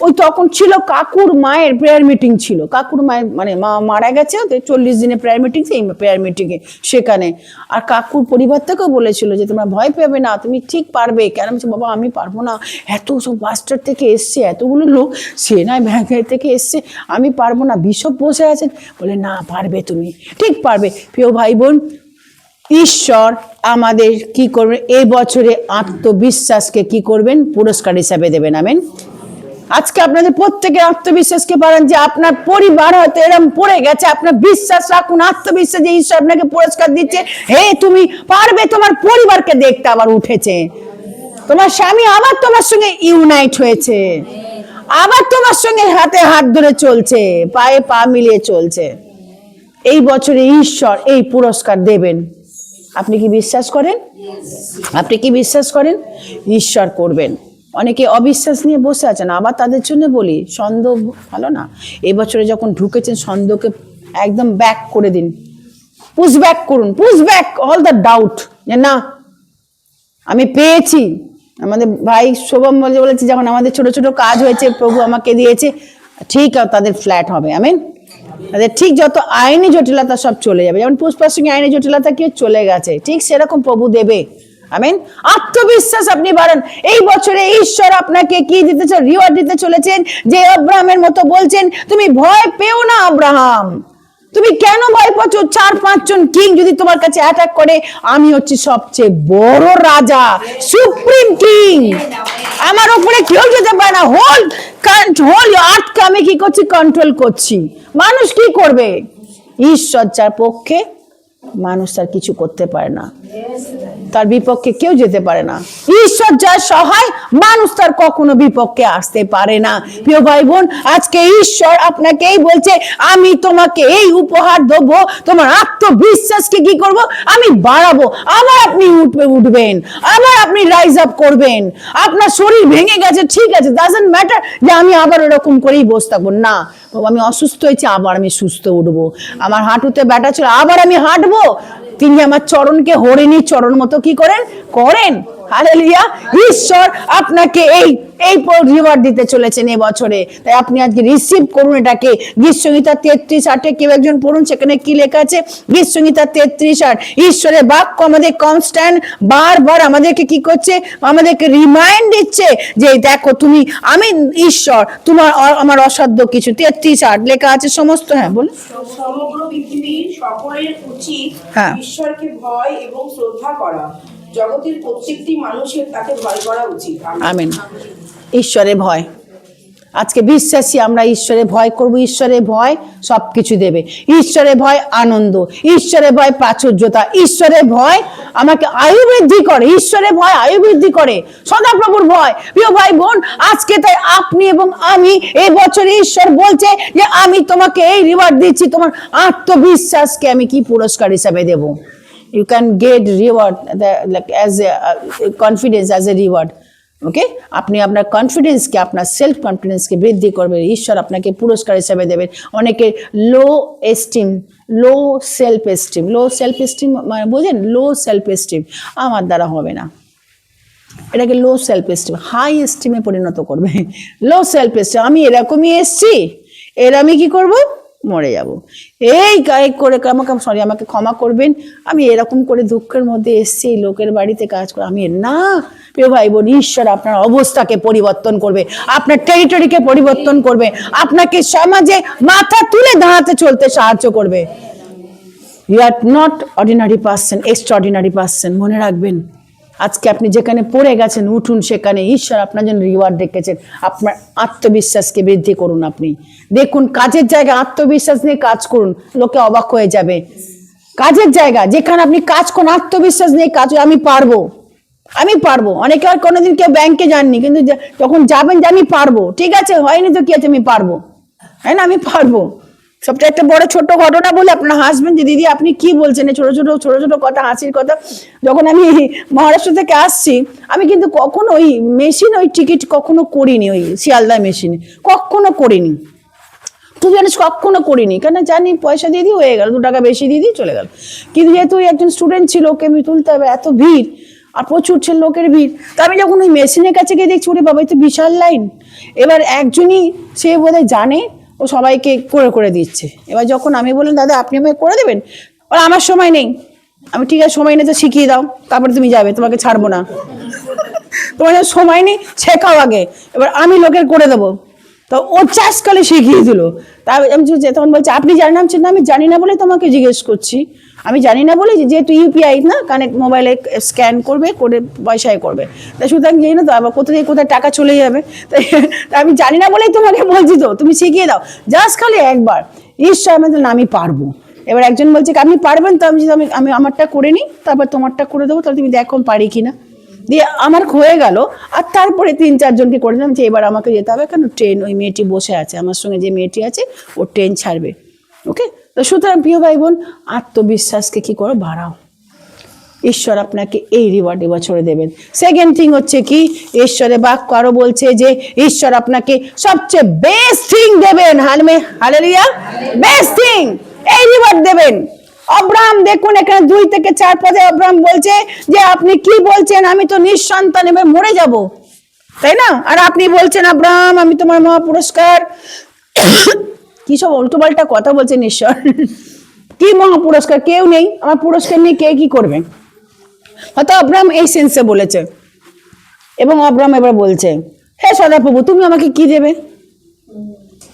ওই তখন ছিল কাকুর মায়ের প্রেয়ার মিটিং ছিল, কাকুর মায়ের মানে মা মারা গেছে, 40 দিনের প্রেয়ার মিটিং, সেই প্রেয়ার মিটিংয়ে সেখানে। আর কাকুর পরিবার থেকেও বলেছিল যে তোমরা ভয় পেবে না, তুমি ঠিক পারবে। কেন বলছে, বাবা আমি পারবো না, এত সব মাস্টার থেকে এসছে, এতগুলো লোক, সে নয় ব্যাংকের থেকে এসছে, আমি পারবো না। বিশপ বসে আছেন, বলে না পারবে, তুমি ঠিক পারবে। প্রিয় ভাই বোন, ঈশ্বর আমাদের কি করবেন এই বছরে? আত্মবিশ্বাসকে কি করবেন? পুরস্কার হিসাবে দেবেন। আমেন। আজকে আপনাদের প্রত্যেকের আত্মবিশ্বাসকে বাড়ান, যে আপনার পরিবার হয়তো এরকম পড়ে গেছে, আপনার বিশ্বাস রাখুন, আত্মবিশ্বাস, যে ঈশ্বর আপনাকে পুরস্কার দিচ্ছে। হে তুমি পারবে, তোমার পরিবারকে দেখতে আবার উঠেছে, তোমার স্বামী আবার তোমার সঙ্গে ইউনাইট হয়েছে, আবার তোমার সঙ্গে হাতে হাত ধরে চলছে, পায়ে পা মিলিয়ে চলছে। এই বছরে ঈশ্বর এই পুরস্কার দেবেন। আপনি কি বিশ্বাস করেন? আপনি কি বিশ্বাস করেন? ঈশ্বর করবেন। অনেকে অবিশ্বাস নিয়ে বসে আছেন, আবার তাদের জন্য বলি, সন্দেহ ভালো না। এই বছরে যখন ঢুকেছেন, সন্দেহকে একদম ব্যাক করে দিন, পুশ ব্যাক করুন, push back all the doubt, যে না আমি পেয়েছি। আমাদের ভাই শোভম বলেছে, যখন আমাদের ছোট ছোট কাজ হয়েছে, প্রভু আমাকে দিয়েছে, ঠিক তাদের ফ্ল্যাট হবে। আমেন। তাদের ঠিক যত আইনি জটিলতা সব চলে যাবে, যেমন পুষ্পার সঙ্গে আইনি জটিলতা কি চলে গেছে, ঠিক সেরকম প্রভু দেবে। আমেন। আত্মবিশ্বাস আপনি বাড়ান। এই বছরে ঈশ্বর আপনাকে কি দিতে চান? রিওয়ার্ড দিতে চলেছেন, যে আব্রাহামের মতো বলছেন, তুমি ভয় পেও না আব্রাহাম, তুমি কেন ভয় পাচ্ছ? 4-5 জন কিং যদি তোমার কাছে অ্যাটাক করে, আমি হচ্ছি সবচেয়ে বড় রাজা, সুপ্রিম কিং, আমার উপরে কেউ যেতে পারে না। হোল আর্থকে আমি কি করছি? কন্ট্রোল করছি। মানুষ কি করবে? ঈশ্বর যার পক্ষে, মানুষ তার কিছু করতে পারে না, তার বিপক্ষে কেউ যেতে পারে না। ঈশ্বর যার সহায়, মানুষ তার কখনো বিপক্ষে আসতে পারে না। প্রিয় ভাই বোন, আজকে ঈশ্বর আপনাকে এই বলছে, আমি তোমাকে এই উপহার দেবো, তোমার আত্মবিশ্বাসকে কি করব? আমি বাড়াবো। আবার আপনি উঠবেন, আবার আপনি রাইজ আপ করবেন। আপনার শরীর ভেঙে গেছে, ঠিক আছে, ডাজন্ট ম্যাটার যে আমি আবার এরকম করেই বসে থাকবো। না, আমি অসুস্থ হয়েছি, আবার আমি সুস্থ উঠবো। আমার হাঁটুতে ব্যথা ছিল, আবার আমি হাঁটবো। তিনি আমার চরণকে হরিণী চরণ মতো কি করেন। হালেলুয়া। ঈশ্বর আপনাকে এই রিওয়ার্ড দিতে চলেছেন এবছরে। তাই আপনি আজকে রিসিভ করুন এটাকে। গীতসংহিতা 33:8 কেউ একজন পড়ুন, সেখানে কি লেখা আছে? গীতসংহিতা 33:8। ঈশ্বরের বাক্য আমাদের কনস্ট্যান্ট, বারবার আমাদেরকে কি করছে? আমাদেরকে রিমাইন্ড দিচ্ছে যে দেখো তুমি, আমি ঈশ্বর, তোমার আমার অসাধ্য কিছু। 33:8 লেখা আছে সমস্ত। হ্যাঁ বলুন। সমগ্র পৃথিবীর সকলের উচিত হ্যাঁ। ঈশ্বরকে ভয় এবং শ্রদ্ধা করা। জগতের প্রত্যেকটি মানুষের তাকে ভয় করা উচিত। আমেন। ঈশ্বরের ভয়। আজকে বিশ্বাসী আমরা ঈশ্বরের ভয় করব। ঈশ্বরের ভয় সবকিছু দেবে। ঈশ্বরের ভয় আনন্দ, ঈশ্বরের ভয় প্রাচুর্যতা, ঈশ্বরের ভয় আমাকে আয়ু বৃদ্ধি করে। ঈশ্বরের ভয় আয়ু বৃদ্ধি করে, সদাপ্রভুর ভয়। প্রিয় ভাই বোন, আজকে তাই আপনি এবং আমি এই বছর ঈশ্বর বলছে যে আমি তোমাকে এই রিওয়ার্ড দিচ্ছি, তোমার আত্মবিশ্বাসকে আমি কি পুরস্কার হিসাবে দেব। You can get reward as a confidence as a reward. ওকে, আপনি আপনার কনফিডেন্সকে, আপনার সেলফ কনফিডেন্সকে বৃদ্ধি করবেন, ঈশ্বর আপনাকে পুরস্কার হিসেবে দেবেন। অনেকে লো সেলফ এস্টিম মানে বোঝেন, লো সেলফ এস্টিম, আমার দ্বারা হবে না, এটাকে লো সেলফ এস্টিম, হাই এস্টিমে পরিণত করবে। লো সেলফ এস্টিম, আমি এরকমই এসছি, এর আমি কি করব? মরে যাব। এই গায়ে করে আমাকে ক্ষমা করবেন, আমি এরকম করে দুঃখের মধ্যে এসছি, লোকের বাড়িতে কাজ করে, আমি না। প্রিয় ভাই বোন, ঈশ্বর আপনার অবস্থাকে পরিবর্তন করবে, আপনার টেরিটরিকে পরিবর্তন করবে, আপনাকে সমাজে মাথা তুলে দাঁড়াতে চলতে সাহায্য করবে। You are not ordinary person, extraordinary person. মনে রাখবেন, আজকে আপনি যেখানে পড়ে গেছেন, উঠুন সেখানে। ঈশ্বর আপনার জন্য রিওয়ার্ড রেখেছেন। আপনার আত্মবিশ্বাসকে বৃদ্ধি করুন। আপনি দেখুন, কাজের জায়গায় আত্মবিশ্বাস নিয়ে কাজ করুন, লোকে অবাক হয়ে যাবে। কাজের জায়গা যেখানে আপনি কাজ করুন, আত্মবিশ্বাস নিয়ে কাজ, আমি পারবো। অনেকে আর কোনোদিন কেউ ব্যাংকে যাননি, কিন্তু যখন যাবেন যে আমি পারবো, ঠিক আছে, হয়নি তো কি আছে, আমি পারবো, তাই না? আমি পারবো। সবটা একটা বড় ছোট ঘটনা বলে আপনার হাজবেন্ড যে দিদি আপনি কি বলছেন, ছোট ছোট কথা, হাসির কথা। যখন আমি মহারাষ্ট্র থেকে আসছি, আমি কিন্তু কখনো ওই মেশিন, ওই টিকিট কখনো করিনি, ওই শিয়ালদা মেশিনে কখনো করিনি, তুই জানিস কখনো করিনি, কেন জানি পয়সা দিয়ে দিই হয়ে গেল, 2 টাকা বেশি দিয়ে দিই চলে গেল। কিন্তু যেহেতু একজন স্টুডেন্ট ছিল, ওকে আমি তুলতে হবে, এত ভিড় আর প্রচুর ছিল লোকের ভিড়, তা আমি যখন ওই মেশিনের কাছে গিয়ে দেখছি ওরে বাবা এই তো বিশাল লাইন। এবার একজনই সে বোধহয় জানে, ও সবাইকে করে দিচ্ছে। এবার যখন আমি বললাম দাদা আপনি আমাকে করে দেবেন, আর আমার সময় নেই। আমি ঠিক আছে সময় নেই তো শিখিয়ে দাও, তারপরে তুমি যাবে, তোমাকে ছাড়বো না। তোমার সময় নেই, শেখাও আগে, এবার আমি লোকের করে দেবো। তো ও চাষকালে শিখিয়ে দিল। তারপর আমি তখন বলছি আপনি জানেন? না আমি জানি না বলে তোমাকে জিজ্ঞেস করছি, আমি জানি না বলে, যেহেতু ইউপিআই না, কানেক্ট মোবাইলে স্ক্যান করবে, করে পয়সায় করবে, তাই সুতরাং জানি না তো আবার কোথা থেকে কোথায় টাকা চলে যাবে, তাই আমি জানি না বলেই তোমাকে বলছি, তো তুমি শিখিয়ে দাও জাস্ট খালি একবার। ঈশ্বর আমি বললাম আমি পারবো। এবার একজন বলছে আপনি পারবেন তো, আমি আমারটা করে নিই, তারপর তোমারটা করে দেবো, তাহলে তুমি দেখো পারি কিনা। দিয়ে আমার হয়ে গেল, আর তারপরে 3-4 জনকে করে দিলাম যে এবার আমাকে যেতে হবে, কেন ট্রেন, ওই মেয়েটি বসে আছে আমার সঙ্গে, যে মেয়েটি আছে ও ট্রেন ছাড়বে। ওকে, তো সুতরাং প্রিয় ভাই বোন, আত্মবিশ্বাসকে কি করো, বাড়াও। ঈশ্বর আপনাকে এই রিওয়ার্ড এবছরে দেবেন। সেকেন্ড থিং হচ্ছে কি, ঈশ্বরের বাক্য আরো বলছে যে ঈশ্বর আপনাকে সবচেয়ে বেস্ট থিং দেবেন। হালেলুয়া, বেস্ট থিং, এই রিওয়ার্ড দেবেন। আব্রাহাম দেখুন এখানে 2 থেকে 4 পদে আব্রাহাম বলছে যে আপনি কি বলছেন, আমি তো নিঃসন্তান এবার মরে যাব, তাই না? আর আপনি বলছেন আব্রাহাম আমি তোমার মহা পুরস্কার। কি সব উল্টোপাল্টা কথা বলছেন ঈশ্বর। কি মহা পুরস্কার? কেউ নেই, আমার পুরস্কার নিয়ে কে কি করবে? হয়তো আব্রাহাম এই সেন্সে বলেছে। এবং আব্রাহাম এবার বলছে হে সদাপ্রভু তুমি আমাকে কি দেবে?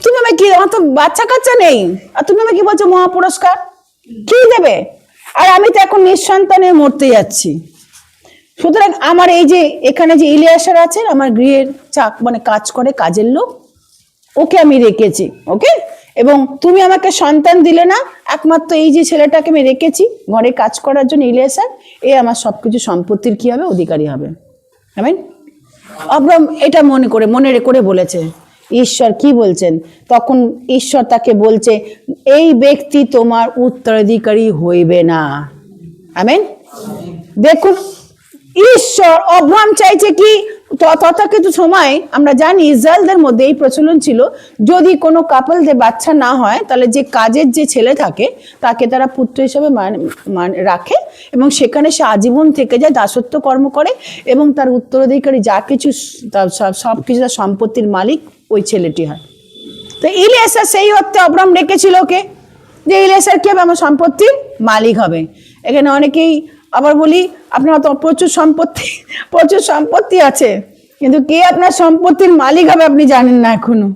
তুমি আমাকে কি, আমার তো বাচ্চা কাচ্চা নেই, আর তুমি আমাকে কি বলছো মহা পুরস্কার? কি দেবে? আর আমি তো এখন নিঃসন্তানে মরতে যাচ্ছি। সুতরাং আমার এই যে এখানে যে ইলিয়াসার আছেন, আমার গৃহের মানে কাজ করে, কাজের লোক, ওকে আমি রেখেছি। ওকে, এবং তুমি আমাকে সন্তান দিলে না, একমাত্র এই যে ছেলেটাকে আমি রেখেছি ঘরে কাজ করার জন্য, ইলিয়াসার, এ আমার সবকিছু সম্পত্তির কি হবে, অধিকারী হবে। আমেন। আব্রাহাম এটা মনে করে বলেছে। ঈশ্বর কি বলছেন? তখন ঈশ্বর তাকে বলছে এই ব্যক্তি তোমার উত্তরাধিকারী হইবে না। আমেন। দেখুন ঈশ্বর, আব্রাহাম চাইছে কি, তথাকথিত সময় আমরা জানি ইসরায়েলদের মধ্যে এই প্রচলন ছিল, যদি কোনো কাপলদের বাচ্চা না হয় তাহলে যে কাজের যে ছেলে থাকে তাকে তারা পুত্র হিসেবে রাখে, এবং সেখানে সে আজীবন থেকে যায়, দাসত্ব কর্ম করে, এবং তার উত্তরাধিকারী যা কিছু সব কিছু তার সম্পত্তির মালিক ওই ছেলেটি হয়। তো ইলিয়াসার সেই অর্থে আব্রাহাম রেখেছিল ওকে, যে ইলিয়াসার কি হবে, আমার সম্পত্তির মালিক হবে। এখানে অনেকেই আবার বলি আপনার তো প্রচুর সম্পত্তি আছে, কিন্তু কে আপনার সম্পত্তির মালিক হবে আপনি জানেন না এখনো।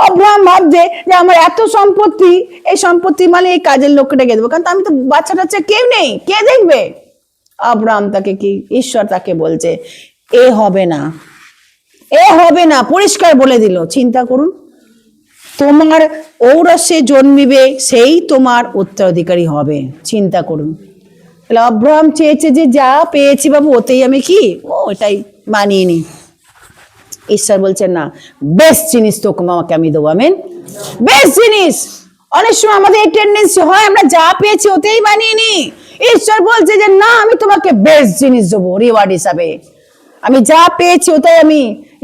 আব্রাহাম ভাবছে যে আমার এত সম্পত্তি, এই সম্পত্তির মালিক এই কাজের লোককে ডেকে দেবো, কারণ আমি তো বাচ্চা টাচ্চা কেউ নেই, কে দেখবে? আব্রাহাম তাকে কি, ঈশ্বর তাকে বলছে এ হবে না, পরিষ্কার বলে দিল। চিন্তা করুন, তোমার ঔরসে জন্মিবে সেই তোমার উত্তরাধিকারী হবে। চিন্তা করুন। তাহলে আব্রাহাম চেয়েছে যে যা পেয়েছি বাবু ওতেই আমি কি ওটাই মানিয়ে নি। ঈশ্বর বলছেন না, বেস্ট জিনিস তো আমাকে আমি দেবো। আমেন। বেস্ট জিনিস। অনেক সময় আমাদের এই টেন্ডেন্সি হয় আমরা যা পেয়েছি ওতেই মানিয়ে নি। ঈশ্বর বলছে যে না, আমি তোমাকে বেস্ট জিনিস দেবো রিওয়ার্ড হিসাবে, আমি যা পেয়েছি ওটাই আমি।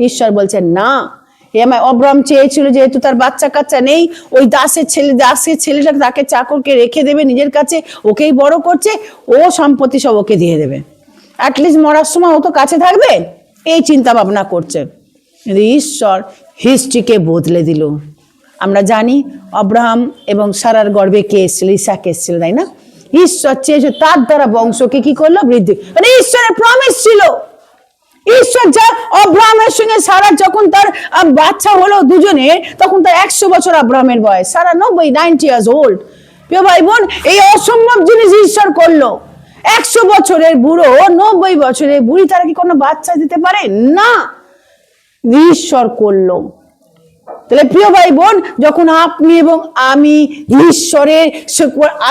ঈশ্বর বলছেন না, আব্রাহাম চেয়েছিল যেহেতু তার বাচ্চা কাচ্চা নেই, ওই দাসের ছেলেটা তাকে চাকরকে রেখে দেবে নিজের কাছে, ওকেই বড় করছে, ও সম্পত্তি সব ওকে দিয়ে দেবে, অ্যাটলিস্ট মরার সময় ও তো কাছে থাকবে, এই চিন্তা ভাবনা করছে। কিন্তু ঈশ্বর হিস্ট্রিকে বদলে দিল। আমরা জানি আব্রাহাম এবং সারার গর্ভে কে এসেছিল, ইসাক এসেছিল, তাই না? ঈশ্বর চেয়েছে তার দ্বারা বংশকে কি করলো, বৃদ্ধি। মানে ঈশ্বরের প্রমিস ছিল। ঈশ্বর যা আব্রাহামের সঙ্গে সারা যখন তার বাচ্চা হলো দুজনে, তখন তার 100 বছর আব্রাহামের বয়স, সারা 90 ইয়ার্স ওল্ড। প্রিয় ভাই বোন, এই অসম্ভব জিনিস ঈশ্বর করলো। 100 বছরের বুড়ো, 90 বছরের বুড়ি, তারা কি কোনো বাচ্চা দিতে পারে না? ঈশ্বর করলো। তাহলে প্রিয় ভাই বোন, যখন আপনি এবং আমি ঈশ্বরের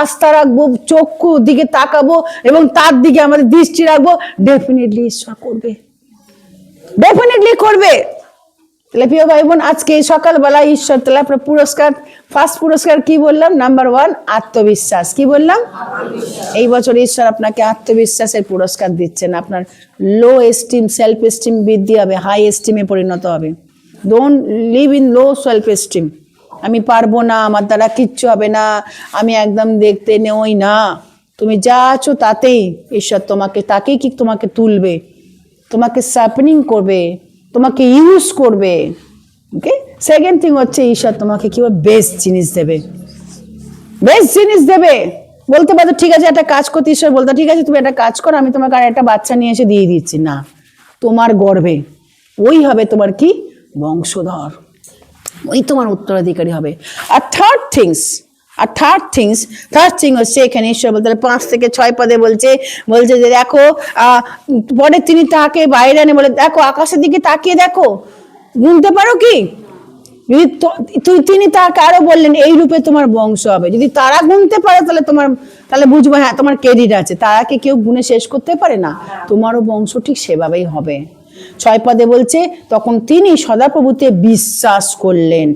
আস্থা রাখবো, চক্ষু দিকে তাকাবো এবং তার দিকে আমাদের দৃষ্টি রাখবো, ডেফিনেটলি ঈশ্বর করবে, ডেফিনেটলি করবে। তাহলে প্রিয় ভাই বোন, আজকে এই সকালবেলা ঈশ্বর তাহলে আপনার পুরস্কার, ফার্স্ট পুরস্কার কি বললাম? নাম্বার 1 আত্মবিশ্বাস। কি বললাম? এই বছর ঈশ্বর আপনাকে আত্মবিশ্বাসের পুরস্কার দিচ্ছেন। আপনার লো এস্টিম, সেলফ এস্টিম বৃদ্ধি হবে, হাই এস্টিমে পরিণত হবে। Don't live in low self esteem. আমি পারবো না, আমার দ্বারা কিচ্ছু হবে না, আমি একদম দেখতে নেই না। তুমি যা আছো তাতেই ঈশ্বর তাকেই কি তোমাকে তুলবে, তোমাকে শার্পনিং করবে, তোমাকে ইউজ করবে। ওকে, সেকেন্ড থিং হচ্ছে ঈশ্বর তোমাকে কি বেস্ট জিনিস দেবে, বেস্ট জিনিস দেবে। বলতে পারো ঠিক আছে একটা কাজ করতে, ঈশ্বর বলতে ঠিক আছে তুমি একটা কাজ করো, আমি তোমাকে আর একটা বাচ্চা নিয়ে এসে দিয়ে দিচ্ছি না, তোমার গর্বে ওই হবে তোমার কি বংশধর, ওই তোমার উত্তরাধিকারী হবে। আর থার্ড থিং হচ্ছে এখানে ঈশ্বর বলতে 5 থেকে 6 পদে বলছে যে দেখো পরে তিনি তাকে বাইরে আনে, বলে দেখো আকাশের দিকে তাকিয়ে দেখো, গুনতে পারো কি? যদি তিনি তাকে আরো বললেন এই রূপে তোমার বংশ হবে। যদি তারা গুনতে পারে তাহলে বুঝবো হ্যাঁ তোমার ক্রেডিট আছে। তারাকে কেউ গুনে শেষ করতে পারে না, তোমারও বংশ ঠিক সেভাবেই হবে। 6 পদে বলছে তখন তিনি সদাপ্রভুতে বিশ্বাস করলেন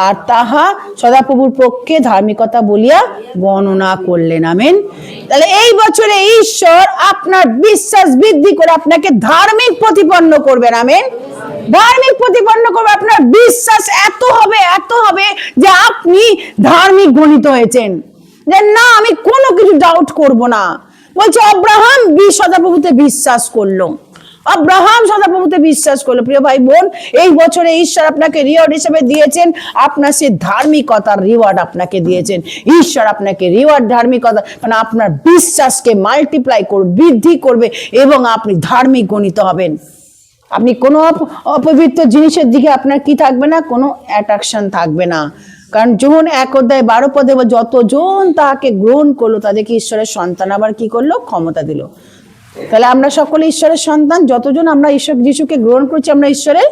আর তাহা সদাপ্রভুর পক্ষে ধার্মিকতা বলিয়া গণনা করলেন। আমেন। তাহলে এই বছরে ঈশ্বর আপনার বিশ্বাস বৃদ্ধি করে আপনাকে ধার্মিক প্রতিপন্ন করবেন। আমেন। ধার্মিক প্রতিপন্ন করবে, আপনার বিশ্বাস এত হবে যে আপনি ধার্মিক গণিত হয়েছেন, যে না আমি কোনো কিছু ডাউট করব না। বলছে অব্রাহাম সদাপ্রভুতে বিশ্বাস করলো, আব্রাহাম সদাপ্রভুতে বিশ্বাস করলো। প্রিয় ভাই বোন, এই বছরে ঈশ্বর আপনাকে রিওয়ার্ড হিসেবে দিয়েছেন, আপনার সেই ধার্মিকতার রিওয়ার্ড আপনাকে দিয়েছেন। ঈশ্বর আপনাকে রিওয়ার্ড ধার্মিকতা মানে আপনার বিশ্বাসকে মাল্টিপ্লাই করবে, বৃদ্ধি করবে এবং আপনি ধার্মিক গণিত হবেন। আপনি কোনো অপবিত্র জিনিসের দিকে আপনার কি থাকবে না, কোনো অ্যাট্রাকশন থাকবে না। কারণ যখন 1 অধ্যায় 12 পদে যতজন তাকে গ্রহণ করলো তাদেরকে ঈশ্বরের সন্তান আবার কি করলো, ক্ষমতা দিল। তাহলে আমরা সকলে ঈশ্বরের সন্তান, যতজন আমরা ঈশ্বর যিশুকে গ্রহণ করছি আমরা ঈশ্বরের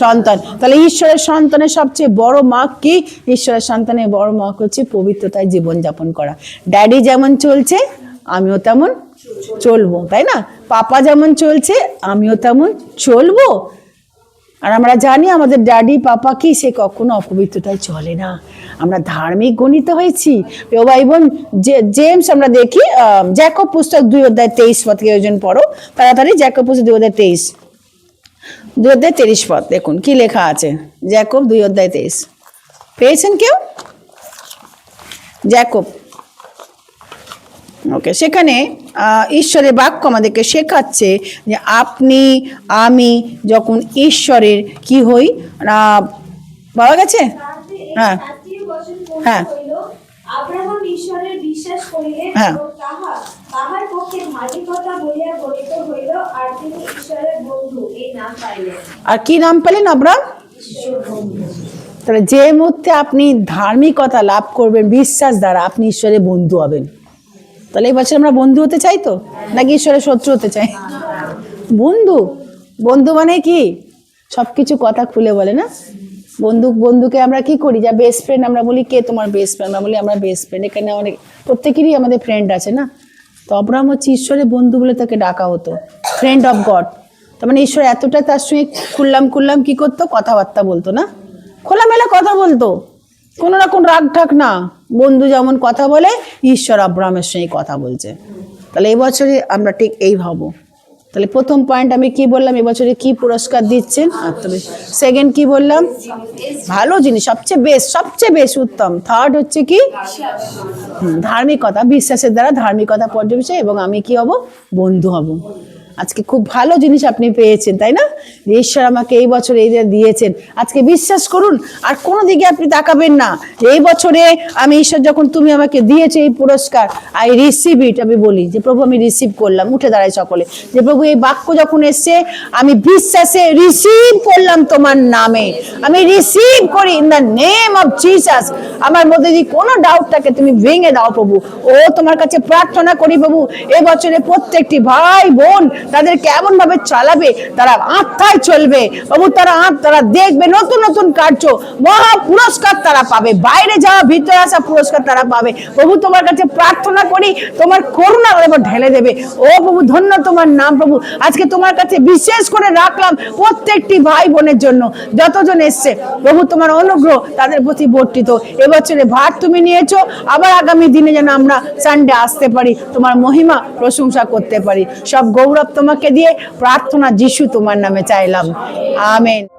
সন্তান। তাহলে ঈশ্বরের সন্তানের সবচেয়ে বড় মার্ক কি? ঈশ্বরের সন্তানের বড় মার্ক হচ্ছে পবিত্রতায় জীবনযাপন করা। ড্যাডি যেমন চলছে আমিও তেমন চলবো, তাই না? পাপা যেমন চলছে আমিও তেমন চলবো। আর আমরা জানি আমাদের ড্যাডি পাপা কি, সে কখনো অপবিত্রতায় চলে না। আমরা ধার্মিক গণিত হয়েছি। প্রিয় ভাই বোন, জেমস আমরা দেখি জ্যাকব পুস্তক 2 অধ্যায় 23 পদ, কেউ একজন পড়ো তাড়াতাড়ি। জ্যাকব পুস্তক 2 অধ্যায় 23 পদ, দেখুন কি লেখা আছে। জ্যাকব 2 অধ্যায় 23 পেয়েছেন কেউ? জ্যাকব, ওকে। সেখানে ঈশ্বরের বাক্য আমাদেরকে শেখাচ্ছে যে আপনি আমি যখন ঈশ্বরের কি হই না, পাওয়া গেছে? হ্যাঁ হ্যাঁ আব্রাহাম ঈশ্বরের বিশ্বাস করিলেন হ্যাঁ। এবং তাহার পক্ষে ধার্মিকতা বলিয়া গণিত হইল, আর তিনি ঈশ্বরের বন্ধু এই নাম পাইলেন। আর কি নাম পেলেন আব্রাহাম? তাহলে যে মুহূর্তে আপনি ধার্মিকতা লাভ করবেন বিশ্বাস দ্বারা, আপনি ঈশ্বরের বন্ধু হবেন। তাহলে এই বছর আমরা বন্ধু হতে চাই তো, নাকি ঈশ্বরের শত্রু হতে চাই? বন্ধু মানে কি? সবকিছু কথা খুলে বলে না। বন্ধুকে আমরা কি করি, যা বেস্ট ফ্রেন্ড আমরা বলি, কে তোমার বেস্ট ফ্রেন্ড? আমরা বলি আমরা বেস্ট ফ্রেন্ড। এখানে অনেক প্রত্যেকেরই আমাদের ফ্রেন্ড আছে না। তো আব্রাহাম হচ্ছে ঈশ্বরের বন্ধু বলে তাকে ডাকা হতো, ফ্রেন্ড অফ গড। তার মানে ঈশ্বর এতটা তার সঙ্গে খুললাম কি করতো, কথাবার্তা বলতো না, খোলামেলা কথা বলতো, কোনো রকম রাগ ঠাক না। বন্ধু যেমন কথা বলে, ঈশ্বর আব্রাহামের সঙ্গে কথা বলছে। তাহলে এই বছরে আমরা ঠিক এই ভাবো। তাহলে প্রথম পয়েন্ট আমি কি বললাম, এবছরে কি পুরস্কার দিচ্ছেন? আত্মবিশ্বাস। সেকেন্ড কি বললাম? ভালো জিনিস, সবচেয়ে বেশ উত্তম। থার্ড হচ্ছে কি? ধার্মিকতা, বিশ্বাসের দ্বারা ধার্মিকতা পর্যবেক্ষণ, এবং আমি কি হব? বন্ধু হব। আজকে খুব ভালো জিনিস আপনি পেয়েছেন, তাই না? ঈশ্বর আমাকে এই বছর এই যে দিয়েছেন। আজকে বিশ্বাস করুন, আর কোনো দিকে আপনি তাকাবেন না। এই বছরে আমি ঈশ্বর যখন তুমি আমাকে দিয়েছে এই পুরস্কার, আই রিসিভ ইট। আমি বলি যে প্রভু আমি রিসিভ করলাম। উঠে দাঁড়াই সকলে, যে প্রভু এই বাক্য যখন এসছে আমি বিশ্বাসে রিসিভ করলাম তোমার নামে, আমি রিসিভ করি in the name of Jesus. আমার মধ্যে যদি কোনো ডাউট থাকে তুমি ভেঙে দাও প্রভু। ও তোমার কাছে প্রার্থনা করি প্রভু, এই বছরে প্রত্যেকটি ভাই বোন তাদের কেমন ভাবে চালাবে, তারা আত্মায় চলবে প্রভু, তারা দেখবে নতুন নতুন কার্য, মহা পুরস্কার তারা পাবে, বাইরে যাওয়া ভিতরে আসা পুরস্কার তারা পাবে প্রভু। তোমার কাছে প্রার্থনা করি তোমার করুণা এবার ঢেলে দেবে। ও প্রভু, ধন্য তোমার নাম প্রভু। আজকে তোমার কাছে বিশেষ করে রাখলাম প্রত্যেকটি ভাই বোনের জন্য, যতজন এসছে প্রভু, তোমার অনুগ্রহ তাদের প্রতি বর্তিত। এবছরে ভার তুমি নিয়েছো, আবার আগামী দিনে যেন আমরা সানডে আসতে পারি, তোমার মহিমা প্রশংসা করতে পারি। সব গৌরব তোমাকে দিয়ে প্রার্থনা যিশু তোমার নামে চাইলাম, আমেন।